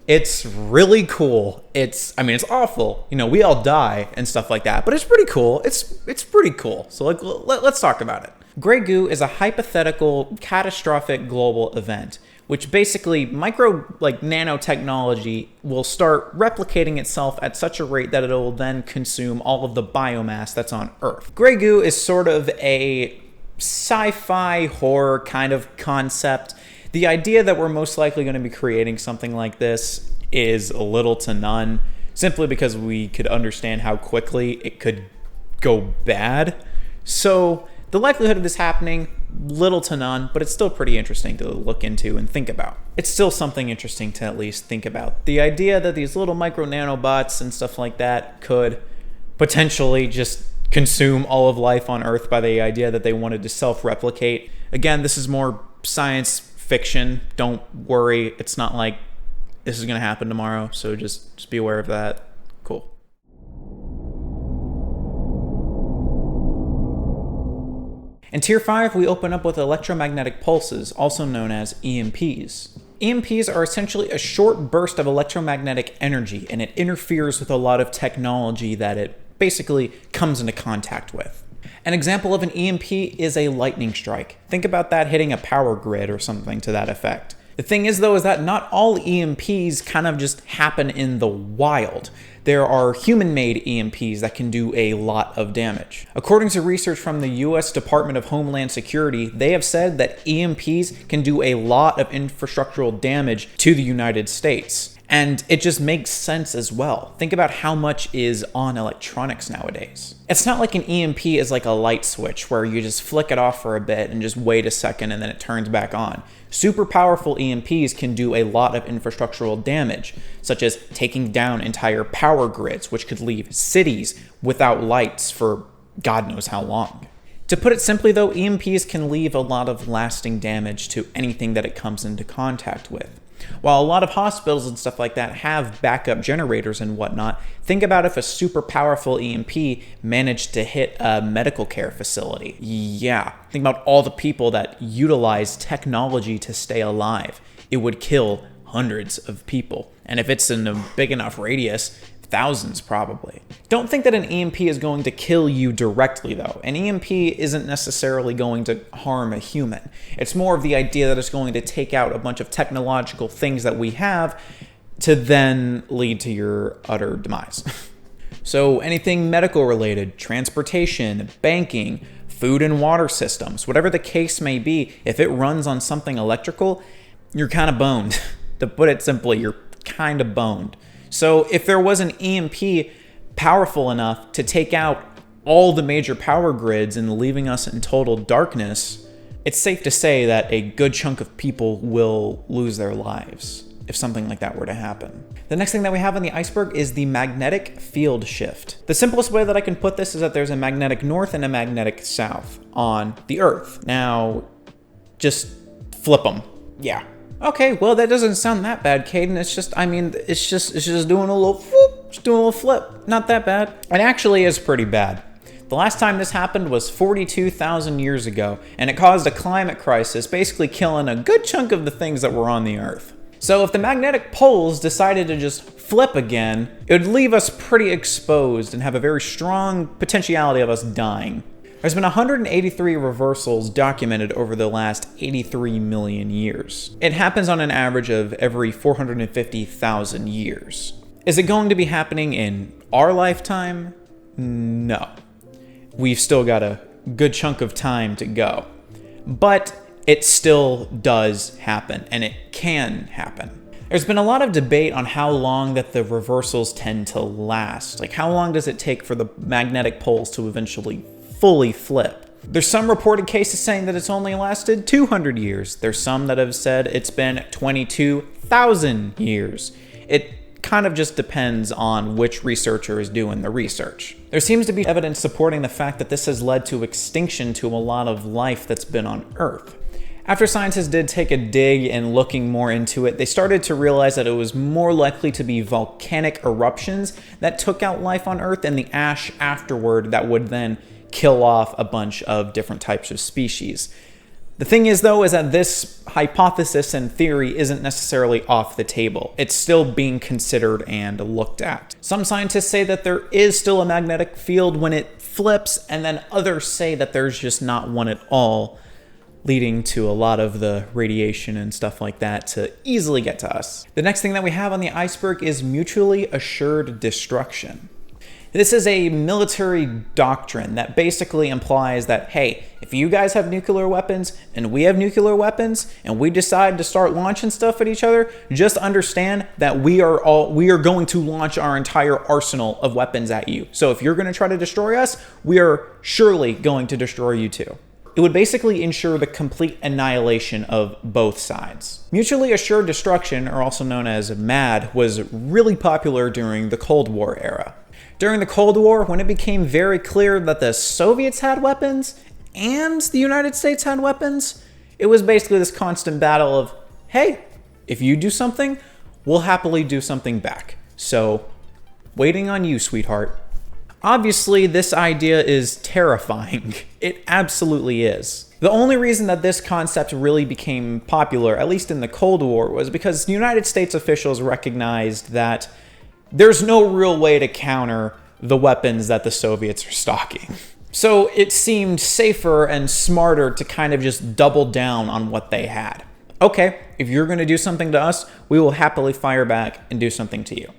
It's really cool. It's awful. We all die and stuff like that, but it's pretty cool. It's pretty cool. So let's talk about it. Gray goo is a hypothetical catastrophic global event, which basically nanotechnology will start replicating itself at such a rate that it will then consume all of the biomass that's on Earth. Gray goo is sort of a sci-fi horror kind of concept. The idea that we're most likely going to be creating something like this is little to none, simply because we could understand how quickly it could go bad. So the likelihood of this happening, little to none, but it's still pretty interesting to look into and think about. It's still something interesting to at least think about. The idea that these little micro nanobots and stuff like that could potentially just consume all of life on Earth by the idea that they wanted to self-replicate. Again, this is more science fiction. Don't worry, it's not like this is going to happen tomorrow, so just be aware of that. Cool. In tier 5, we open up with electromagnetic pulses, also known as EMPs. EMPs are essentially a short burst of electromagnetic energy, and it interferes with a lot of technology that it basically comes into contact with. An example of an EMP is a lightning strike. Think about that hitting a power grid or something to that effect. The thing is, though, is that not all EMPs kind of just happen in the wild. There are human-made EMPs that can do a lot of damage. According to research from the US Department of Homeland Security, they have said that EMPs can do a lot of infrastructural damage to the United States. And it just makes sense as well. Think about how much is on electronics nowadays. It's not like an EMP is like a light switch where you just flick it off for a bit and just wait a second and then it turns back on. Super powerful EMPs can do a lot of infrastructural damage, such as taking down entire power grids, which could leave cities without lights for God knows how long. To put it simply though, EMPs can leave a lot of lasting damage to anything that it comes into contact with. While a lot of hospitals and stuff like that have backup generators and whatnot, think about if a super powerful EMP managed to hit a medical care facility. Yeah, think about all the people that utilize technology to stay alive. It would kill hundreds of people. And if it's in a big enough radius, thousands probably. Don't think that an EMP is going to kill you directly though. An EMP isn't necessarily going to harm a human. It's more of the idea that it's going to take out a bunch of technological things that we have to then lead to your utter demise. So anything medical related, transportation, banking, food and water systems, whatever the case may be, if it runs on something electrical, you're kind of boned. To put it simply, you're kind of boned. So if there was an EMP powerful enough to take out all the major power grids and leaving us in total darkness, it's safe to say that a good chunk of people will lose their lives if something like that were to happen. The next thing that we have on the iceberg is the magnetic field shift. The simplest way that I can put this is that there's a magnetic north and a magnetic south on the Earth. Now, just flip them. Yeah. Okay, well, that doesn't sound that bad, Caden. It's just doing a little whoop, just doing a little flip. Not that bad. It actually is pretty bad. The last time this happened was 42,000 years ago, and it caused a climate crisis, basically killing a good chunk of the things that were on the Earth. So if the magnetic poles decided to just flip again, it would leave us pretty exposed and have a very strong potentiality of us dying. There's been 183 reversals documented over the last 83 million years. It happens on an average of every 450,000 years. Is it going to be happening in our lifetime? No. We've still got a good chunk of time to go. But it still does happen, and it can happen. There's been a lot of debate on how long that the reversals tend to last. Like, how long does it take for the magnetic poles to eventually fully flip? There's some reported cases saying that it's only lasted 200 years. There's some that have said it's been 22,000 years. It kind of just depends on which researcher is doing the research. There seems to be evidence supporting the fact that this has led to extinction to a lot of life that's been on Earth. After scientists did take a dig and looking more into it, they started to realize that it was more likely to be volcanic eruptions that took out life on Earth and the ash afterward that would then kill off a bunch of different types of species. The thing is, though, is that this hypothesis and theory isn't necessarily off the table. It's still being considered and looked at. Some scientists say that there is still a magnetic field when it flips, and then others say that there's just not one at all, leading to a lot of the radiation and stuff like that to easily get to us. The next thing that we have on the iceberg is mutually assured destruction. This is a military doctrine that basically implies that, hey, if you guys have nuclear weapons and we have nuclear weapons and we decide to start launching stuff at each other, just understand that we are going to launch our entire arsenal of weapons at you. So if you're going to try to destroy us, we are surely going to destroy you too. It would basically ensure the complete annihilation of both sides. Mutually assured destruction, or also known as MAD, was really popular during the Cold War era. During the Cold War, when it became very clear that the Soviets had weapons and the United States had weapons, it was basically this constant battle of, hey, if you do something, we'll happily do something back. So, waiting on you, sweetheart. Obviously, this idea is terrifying. It absolutely is. The only reason that this concept really became popular, at least in the Cold War, was because United States officials recognized that there's no real way to counter the weapons that the Soviets are stocking. So it seemed safer and smarter to kind of just double down on what they had. Okay, if you're going to do something to us, we will happily fire back and do something to you.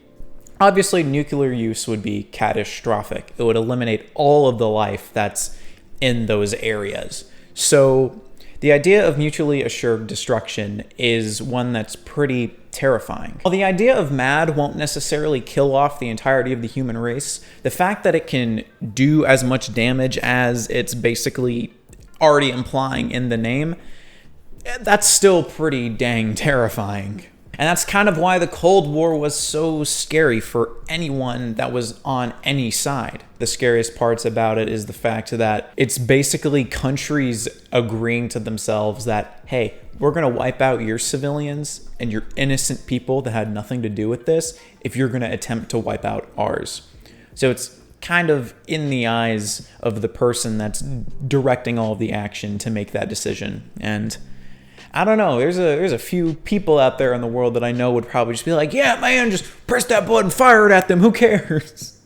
Obviously, nuclear use would be catastrophic. It would eliminate all of the life that's in those areas. So The idea of mutually assured destruction is one that's pretty terrifying. While the idea of MAD won't necessarily kill off the entirety of the human race, the fact that it can do as much damage as it's basically already implying in the name, that's still pretty dang terrifying. And that's kind of why the Cold War was so scary for anyone that was on any side. The scariest parts about it is the fact that it's basically countries agreeing to themselves that, hey, we're going to wipe out your civilians and your innocent people that had nothing to do with this if you're going to attempt to wipe out ours. So it's kind of in the eyes of the person that's directing all of the action to make that decision. And I don't know, there's a few people out there in the world that I know would probably just be like, yeah, man, just press that button, fire it at them, who cares?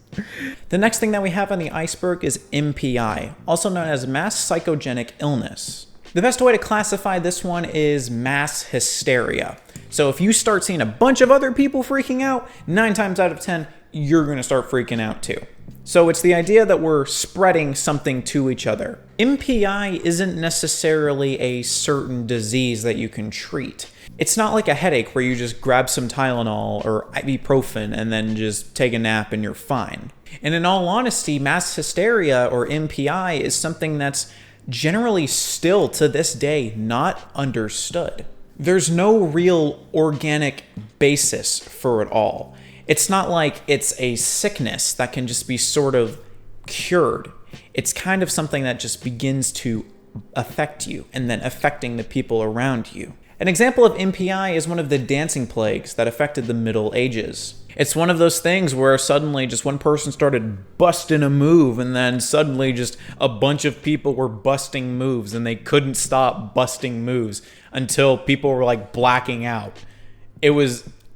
The next thing that we have on the iceberg is MPI, also known as mass psychogenic illness. The best way to classify this one is mass hysteria. So if you start seeing a bunch of other people freaking out, 9 times out of 10, you're gonna start freaking out too. So it's the idea that we're spreading something to each other. MPI isn't necessarily a certain disease that you can treat. It's not like a headache where you just grab some Tylenol or ibuprofen and then just take a nap and you're fine. And in all honesty, mass hysteria or MPI is something that's generally still to this day not understood. There's no real organic basis for it all. It's not like it's a sickness that can just be sort of cured. It's kind of something that just begins to affect you and then affecting the people around you. An example of MPI is one of the dancing plagues that affected the Middle Ages. It's one of those things where suddenly just one person started busting a move and then suddenly just a bunch of people were busting moves and they couldn't stop busting moves until people were like blacking out.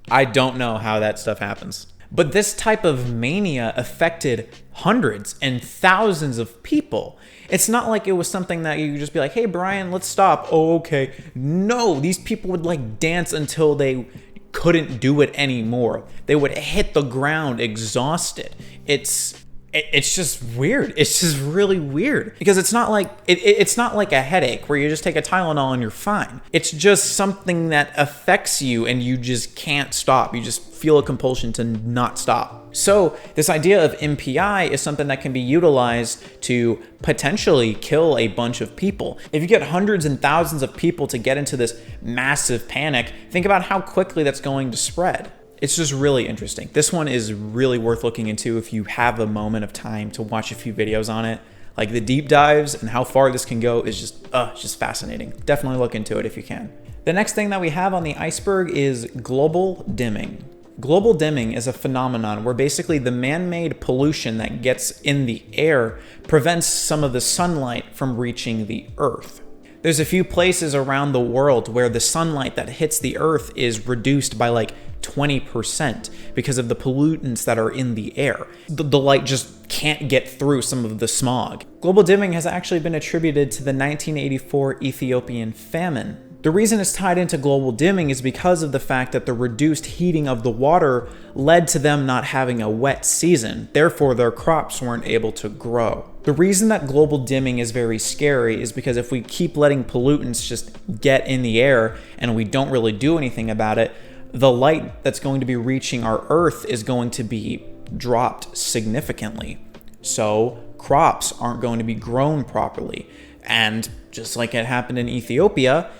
I don't know how that stuff happens. But this type of mania affected hundreds and thousands of people. It's not like it was something that you could just be like, hey, Brian, let's stop. Oh, okay. No, these people would like dance until they couldn't do it anymore. They would hit the ground exhausted. It's just weird. It's just really weird because it's not like it's not like a headache where you just take a Tylenol and you're fine. It's just something that affects you and you just can't stop. You just feel a compulsion to not stop. So this idea of MPI is something that can be utilized to potentially kill a bunch of people. If you get hundreds and thousands of people to get into this massive panic, think about how quickly that's going to spread. It's just really interesting. This one is really worth looking into if you have a moment of time to watch a few videos on it. Like the deep dives and how far this can go is just fascinating. Definitely look into it if you can. The next thing that we have on the iceberg is global dimming. Global dimming is a phenomenon where basically the man-made pollution that gets in the air prevents some of the sunlight from reaching the earth. There's a few places around the world where the sunlight that hits the earth is reduced by like 20% because of the pollutants that are in the air. The light just can't get through some of the smog. Global dimming has actually been attributed to the 1984 Ethiopian famine. The reason it's tied into global dimming is because of the fact that the reduced heating of the water led to them not having a wet season. Therefore, their crops weren't able to grow. The reason that global dimming is very scary is because if we keep letting pollutants just get in the air and we don't really do anything about it, the light that's going to be reaching our Earth is going to be dropped significantly. So crops aren't going to be grown properly. And just like it happened in Ethiopia,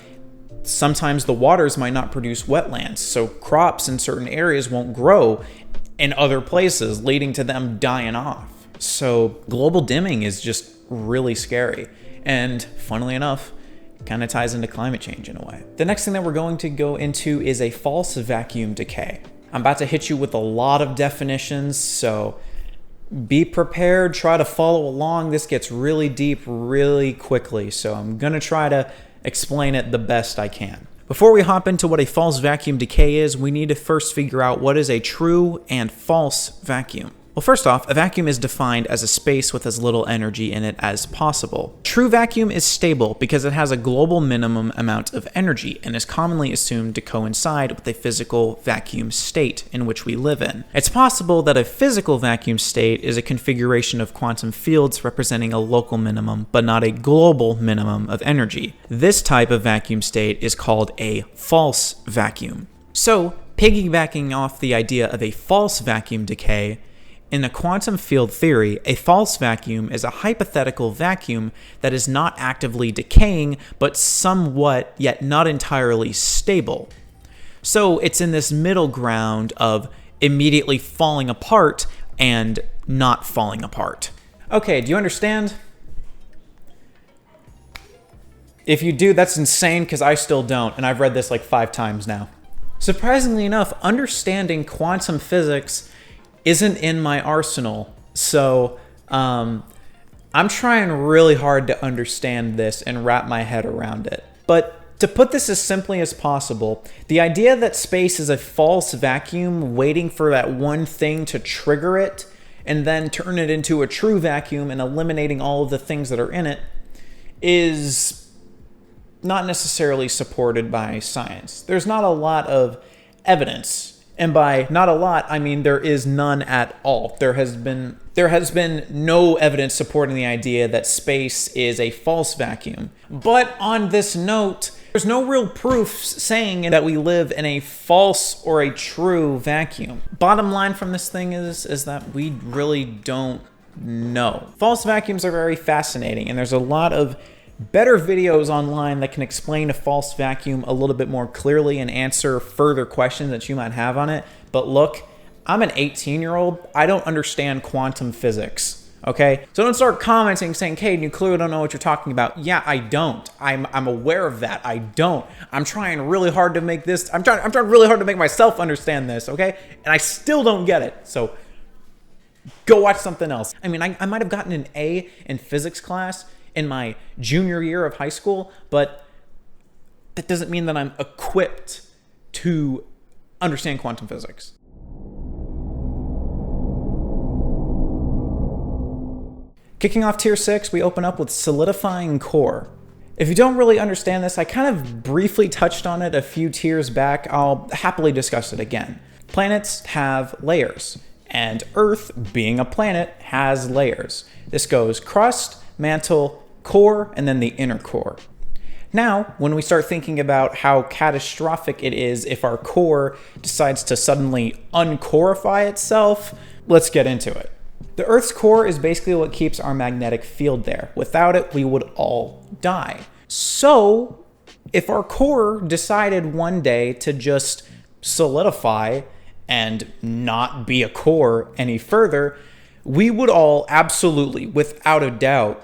sometimes the waters might not produce wetlands. So crops in certain areas won't grow in other places, leading to them dying off. So global dimming is just really scary. And funnily enough, kind of ties into climate change in a way. The next thing that we're going to go into is a false vacuum decay. I'm about to hit you with a lot of definitions, so be prepared, try to follow along. This gets really deep really quickly, so I'm gonna try to explain it the best I can. Before we hop into what a false vacuum decay is, we need to first figure out what is a true and false vacuum. Well, first off, a vacuum is defined as a space with as little energy in it as possible. True vacuum is stable because it has a global minimum amount of energy and is commonly assumed to coincide with a physical vacuum state in which we live in. It's possible that a physical vacuum state is a configuration of quantum fields representing a local minimum, but not a global minimum of energy. This type of vacuum state is called a false vacuum. So, piggybacking off the idea of a false vacuum decay, in a quantum field theory, a false vacuum is a hypothetical vacuum that is not actively decaying, but somewhat, yet not entirely stable. So it's in this middle ground of immediately falling apart and not falling apart. Okay, do you understand? If you do, that's insane, because I still don't, and I've read this like 5 times now. Surprisingly enough, understanding quantum physics isn't in my arsenal, so I'm trying really hard to understand this and wrap my head around it. But to put this as simply as possible, the idea that space is a false vacuum waiting for that one thing to trigger it and then turn it into a true vacuum and eliminating all of the things that are in it is not necessarily supported by science. There's not a lot of evidence. And by not a lot, I mean there is none at all. There has been no evidence supporting the idea that space is a false vacuum. But on this note, there's no real proof saying that we live in a false or a true vacuum. Bottom line from this thing is that we really don't know. False vacuums are very fascinating, and there's a lot of better videos online that can explain a false vacuum a little bit more clearly and answer further questions that you might have on it. But look, I'm an 18-year-old. I don't understand quantum physics, okay? So don't start commenting saying, Caden, you clearly don't know what you're talking about. Yeah, I don't. I'm aware of that. I don't. I'm trying really hard to make this, I'm trying really hard to make myself understand this, okay? And I still don't get it. So go watch something else. I mean, I might have gotten an A in physics class in my junior year of high school, but that doesn't mean that I'm equipped to understand quantum physics. Kicking off tier 6, we open up with solidifying core. If you don't really understand this, I kind of briefly touched on it a few tiers back. I'll happily discuss it again. Planets have layers, and Earth, being a planet, has layers. This goes crust, mantle, core, and then the inner core. Now, when we start thinking about how catastrophic it is if our core decides to suddenly uncorify itself, let's get into it. The Earth's core is basically what keeps our magnetic field there. Without it, we would all die. So, if our core decided one day to just solidify and not be a core any further, we would all absolutely, without a doubt,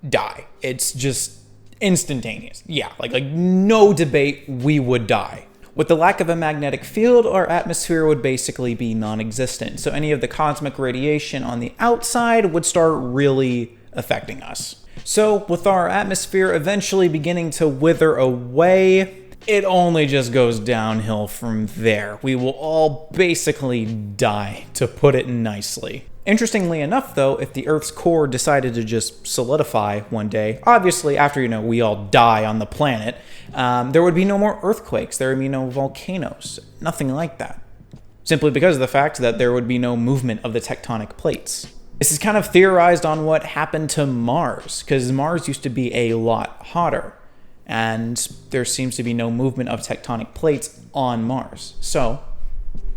die. It's just instantaneous. Yeah, like no debate, we would die. With the lack of a magnetic field, our atmosphere would basically be non-existent. So any of the cosmic radiation on the outside would start really affecting us. So with our atmosphere eventually beginning to wither away, it only just goes downhill from there. We will all basically die, to put it nicely. Interestingly enough, though, if the Earth's core decided to just solidify one day, obviously after, we all die on the planet, there would be no more earthquakes, there would be no volcanoes, nothing like that. Simply because of the fact that there would be no movement of the tectonic plates. This is kind of theorized on what happened to Mars, because Mars used to be a lot hotter, and there seems to be no movement of tectonic plates on Mars. So,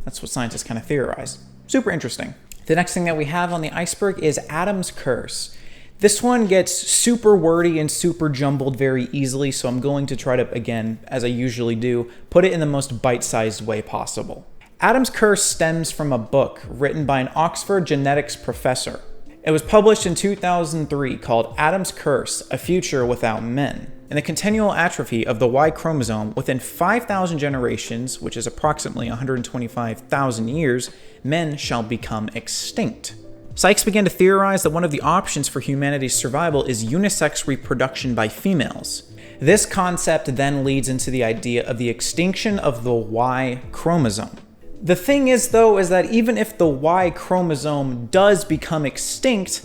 that's what scientists kind of theorized. Super interesting. The next thing that we have on the iceberg is Adam's curse. This one gets super wordy and super jumbled very easily, so I'm going to try to, again, as I usually do, put it in the most bite-sized way possible. Adam's curse stems from a book written by an Oxford genetics professor. It was published in 2003 called Adam's Curse, A Future Without Men. In the continual atrophy of the Y chromosome, within 5,000 generations, which is approximately 125,000 years, men shall become extinct. Psychs began to theorize that one of the options for humanity's survival is unisex reproduction by females. This concept then leads into the idea of the extinction of the Y chromosome. The thing is, though, is that even if the Y chromosome does become extinct,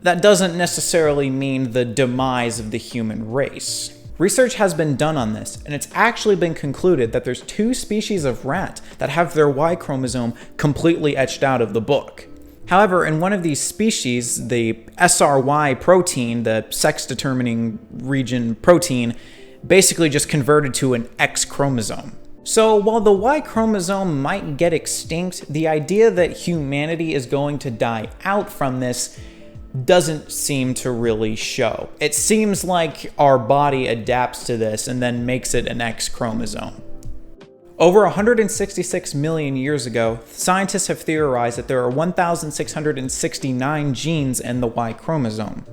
that doesn't necessarily mean the demise of the human race. Research has been done on this, and it's actually been concluded that there's 2 species of rat that have their Y chromosome completely etched out of the book. However, in one of these species, the SRY protein, the sex-determining region protein, basically just converted to an X chromosome. So while the Y chromosome might get extinct, the idea that humanity is going to die out from this doesn't seem to really show. It seems like our body adapts to this and then makes it an X chromosome. Over 166 million years ago, scientists have theorized that there are 1,669 genes in the Y chromosome.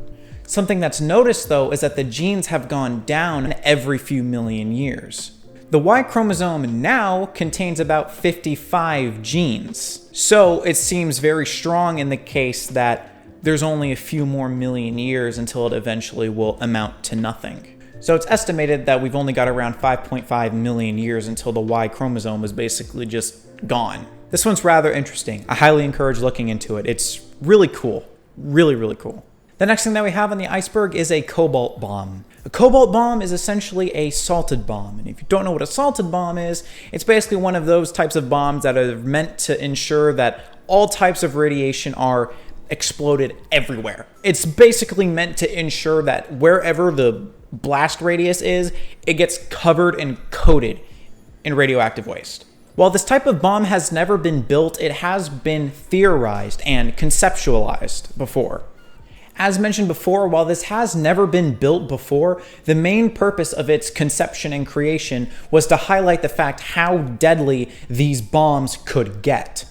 Something that's noticed, though, is that the genes have gone down every few million years. The Y chromosome now contains about 55 genes, so it seems very strong in the case that there's only a few more million years until it eventually will amount to nothing. So it's estimated that we've only got around 5.5 million years until the Y chromosome is basically just gone. This one's rather interesting. I highly encourage looking into it. It's really cool. Really, really cool. The next thing that we have on the iceberg is a cobalt bomb. A cobalt bomb is essentially a salted bomb. And if you don't know what a salted bomb is, it's basically one of those types of bombs that are meant to ensure that all types of radiation are exploded everywhere. It's basically meant to ensure that wherever the blast radius is, it gets covered and coated in radioactive waste. While this type of bomb has never been built, it has been theorized and conceptualized before. As mentioned before, while this has never been built before, the main purpose of its conception and creation was to highlight the fact how deadly these bombs could get.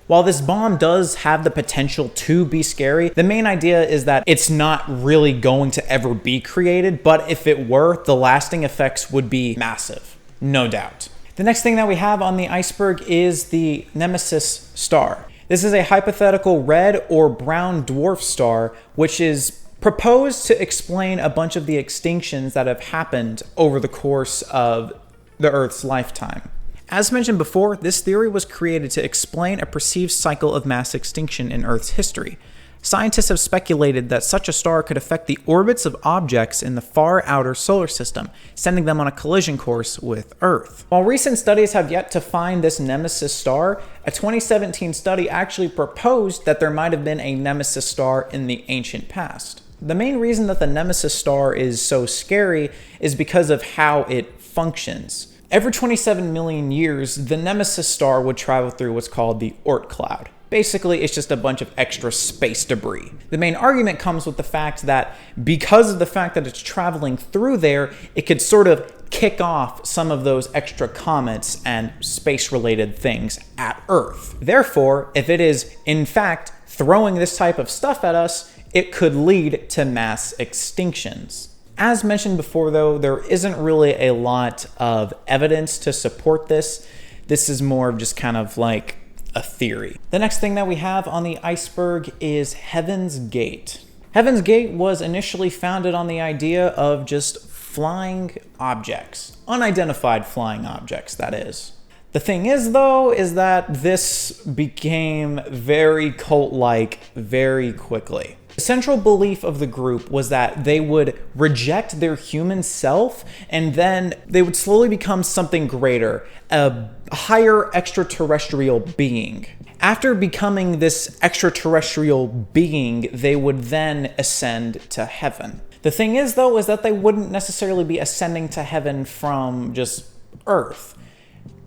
While this bomb does have the potential to be scary, the main idea is that it's not really going to ever be created, but if it were, the lasting effects would be massive, no doubt. The next thing that we have on the iceberg is the Nemesis star. This is a hypothetical red or brown dwarf star, which is proposed to explain a bunch of the extinctions that have happened over the course of the Earth's lifetime. As mentioned before, this theory was created to explain a perceived cycle of mass extinction in Earth's history. Scientists have speculated that such a star could affect the orbits of objects in the far outer solar system, sending them on a collision course with Earth. While recent studies have yet to find this Nemesis star, a 2017 study actually proposed that there might have been a Nemesis star in the ancient past. The main reason that the Nemesis star is so scary is because of how it functions. Every 27 million years, the Nemesis star would travel through what's called the Oort cloud. Basically, it's just a bunch of extra space debris. The main argument comes with the fact that because of the fact that it's traveling through there, it could sort of kick off some of those extra comets and space-related things at Earth. Therefore, if it is, in fact, throwing this type of stuff at us, it could lead to mass extinctions. As mentioned before, though, there isn't really a lot of evidence to support this. This is more of just kind of like a theory. The next thing that we have on the iceberg is Heaven's Gate. Heaven's Gate was initially founded on the idea of just flying objects. Unidentified flying objects, that is. The thing is, though, is that this became very cult-like very quickly. The central belief of the group was that they would reject their human self and then they would slowly become something greater, a higher extraterrestrial being. After becoming this extraterrestrial being, they would then ascend to heaven. The thing is, though, is that they wouldn't necessarily be ascending to heaven from just Earth.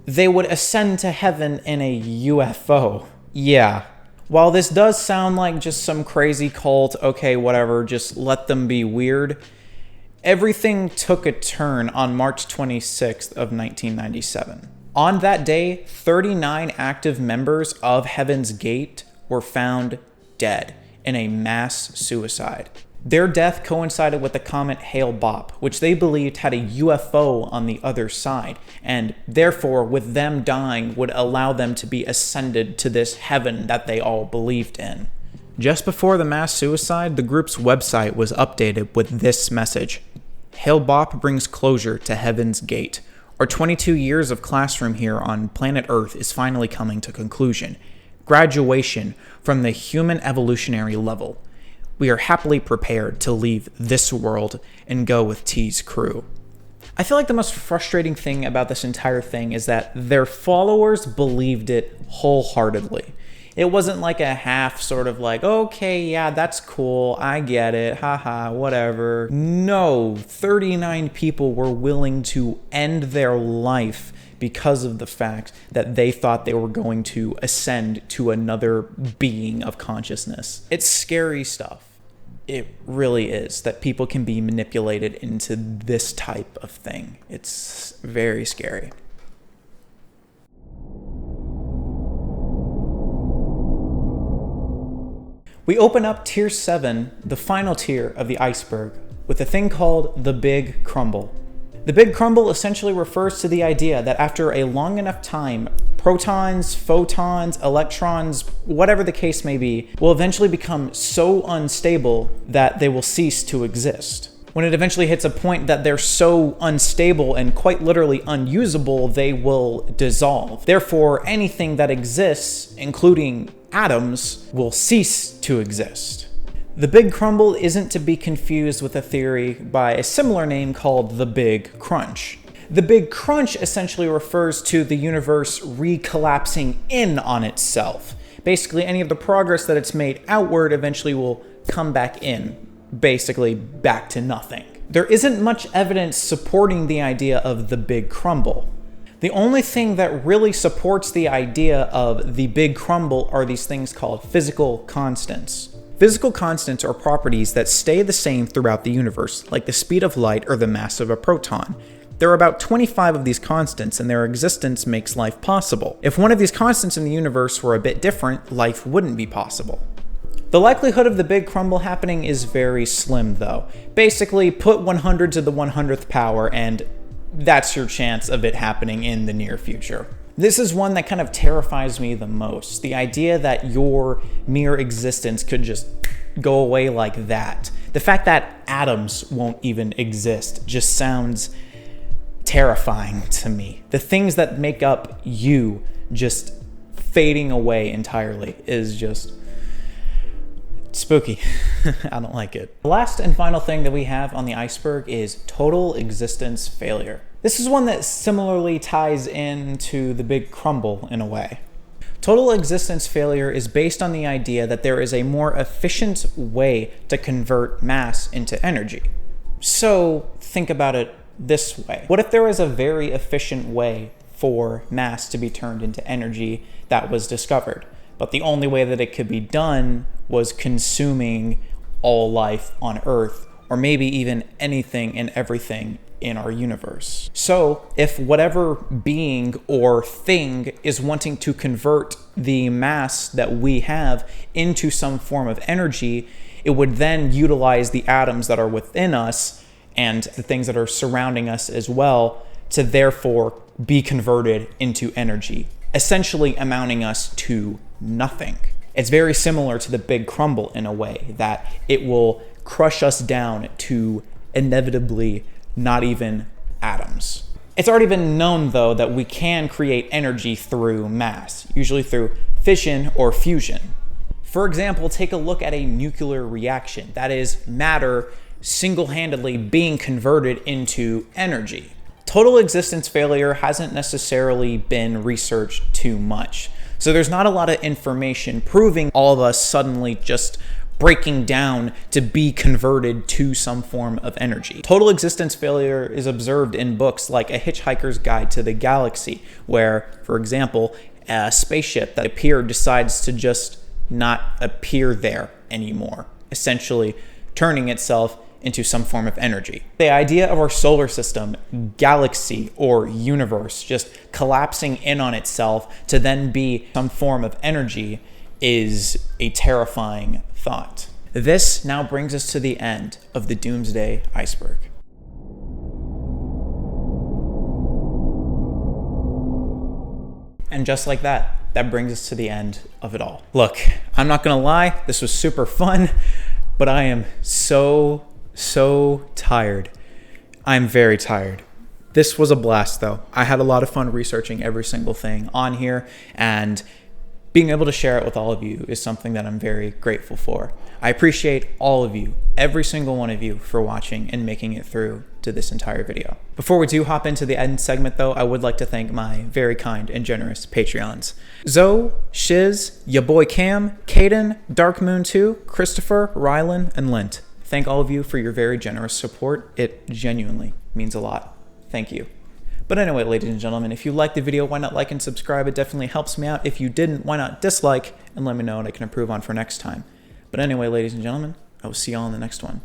They would ascend to heaven in a UFO. Yeah. While this does sound like just some crazy cult, okay, whatever, just let them be weird, everything took a turn on March 26th of 1997. On that day, 39 active members of Heaven's Gate were found dead in a mass suicide. Their death coincided with the comet Hale-Bopp, which they believed had a UFO on the other side, and therefore, with them dying, would allow them to be ascended to this heaven that they all believed in. Just before the mass suicide, the group's website was updated with this message: Hale-Bopp brings closure to Heaven's Gate. Our 22 years of classroom here on planet Earth is finally coming to conclusion. Graduation from the human evolutionary level. We are happily prepared to leave this world and go with T's crew. I feel like the most frustrating thing about this entire thing is that their followers believed it wholeheartedly. It wasn't like a half sort of like, okay, yeah, that's cool, I get it, haha, whatever. No, 39 people were willing to end their life because of the fact that they thought they were going to ascend to another being of consciousness. It's scary stuff. It really is, that people can be manipulated into this type of thing. It's very scary. We open up Tier 7, the final tier of the iceberg, with a thing called the Big Crumble. The Big Crumble essentially refers to the idea that after a long enough time, protons, photons, electrons, whatever the case may be, will eventually become so unstable that they will cease to exist. When it eventually hits a point that they're so unstable and quite literally unusable, they will dissolve. Therefore, anything that exists, including atoms, will cease to exist. The Big Crumble isn't to be confused with a theory by a similar name called the Big Crunch. The Big Crunch essentially refers to the universe recollapsing in on itself. Basically, any of the progress that it's made outward eventually will come back in, basically back to nothing. There isn't much evidence supporting the idea of the Big Crumble. The only thing that really supports the idea of the Big Crumble are these things called physical constants. Physical constants are properties that stay the same throughout the universe, like the speed of light or the mass of a proton. There are about 25 of these constants, and their existence makes life possible. If one of these constants in the universe were a bit different, life wouldn't be possible. The likelihood of the Big Crumble happening is very slim, though. Basically, put 100 to the 100th power, and that's your chance of it happening in the near future. This is one that kind of terrifies me the most. The idea that your mere existence could just go away like that. The fact that atoms won't even exist just sounds terrifying to me. The things that make up you just fading away entirely is just spooky. I don't like it. The last and final thing that we have on the iceberg is total existence failure. This is one that similarly ties into the Big Crumble in a way. Total existence failure is based on the idea that there is a more efficient way to convert mass into energy. So think about it this way. What if there was a very efficient way for mass to be turned into energy that was discovered, but the only way that it could be done was consuming all life on Earth, or maybe even anything and everything in our universe? So if whatever being or thing is wanting to convert the mass that we have into some form of energy, it would then utilize the atoms that are within us and the things that are surrounding us as well to therefore be converted into energy, essentially amounting us to nothing. It's very similar to the Big Crumble in a way, that it will crush us down to inevitably not even atoms. It's already been known, though, that we can create energy through mass, usually through fission or fusion. For example, take a look at a nuclear reaction. That is matter single-handedly being converted into energy. Total existence failure hasn't necessarily been researched too much. So there's not a lot of information proving all of us suddenly just breaking down to be converted to some form of energy. Total existence failure is observed in books like A Hitchhiker's Guide to the Galaxy, where, for example, a spaceship that appeared decides to just not appear there anymore, essentially turning itself into some form of energy. The idea of our solar system, galaxy, or universe just collapsing in on itself to then be some form of energy is a terrifying thought. This now brings us to the end of the Doomsday Iceberg. And just like that, that brings us to the end of it all. Look, I'm not gonna lie, this was super fun, but I am so tired. I'm very tired. This was a blast, though. I had a lot of fun researching every single thing on here, and being able to share it with all of you is something that I'm very grateful for. I appreciate all of you, every single one of you, for watching and making it through to this entire video. Before we do hop into the end segment, though, I would like to thank my very kind and generous Patreons. Zoe, Shiz, ya boy Cam, Caden, Dark Moon 2, Christopher, Rylan, and Lint. Thank all of you for your very generous support. It genuinely means a lot. Thank you. But anyway, ladies and gentlemen, if you liked the video, why not like and subscribe? It definitely helps me out. If you didn't, why not dislike and let me know what I can improve on for next time. But anyway, ladies and gentlemen, I will see y'all in the next one.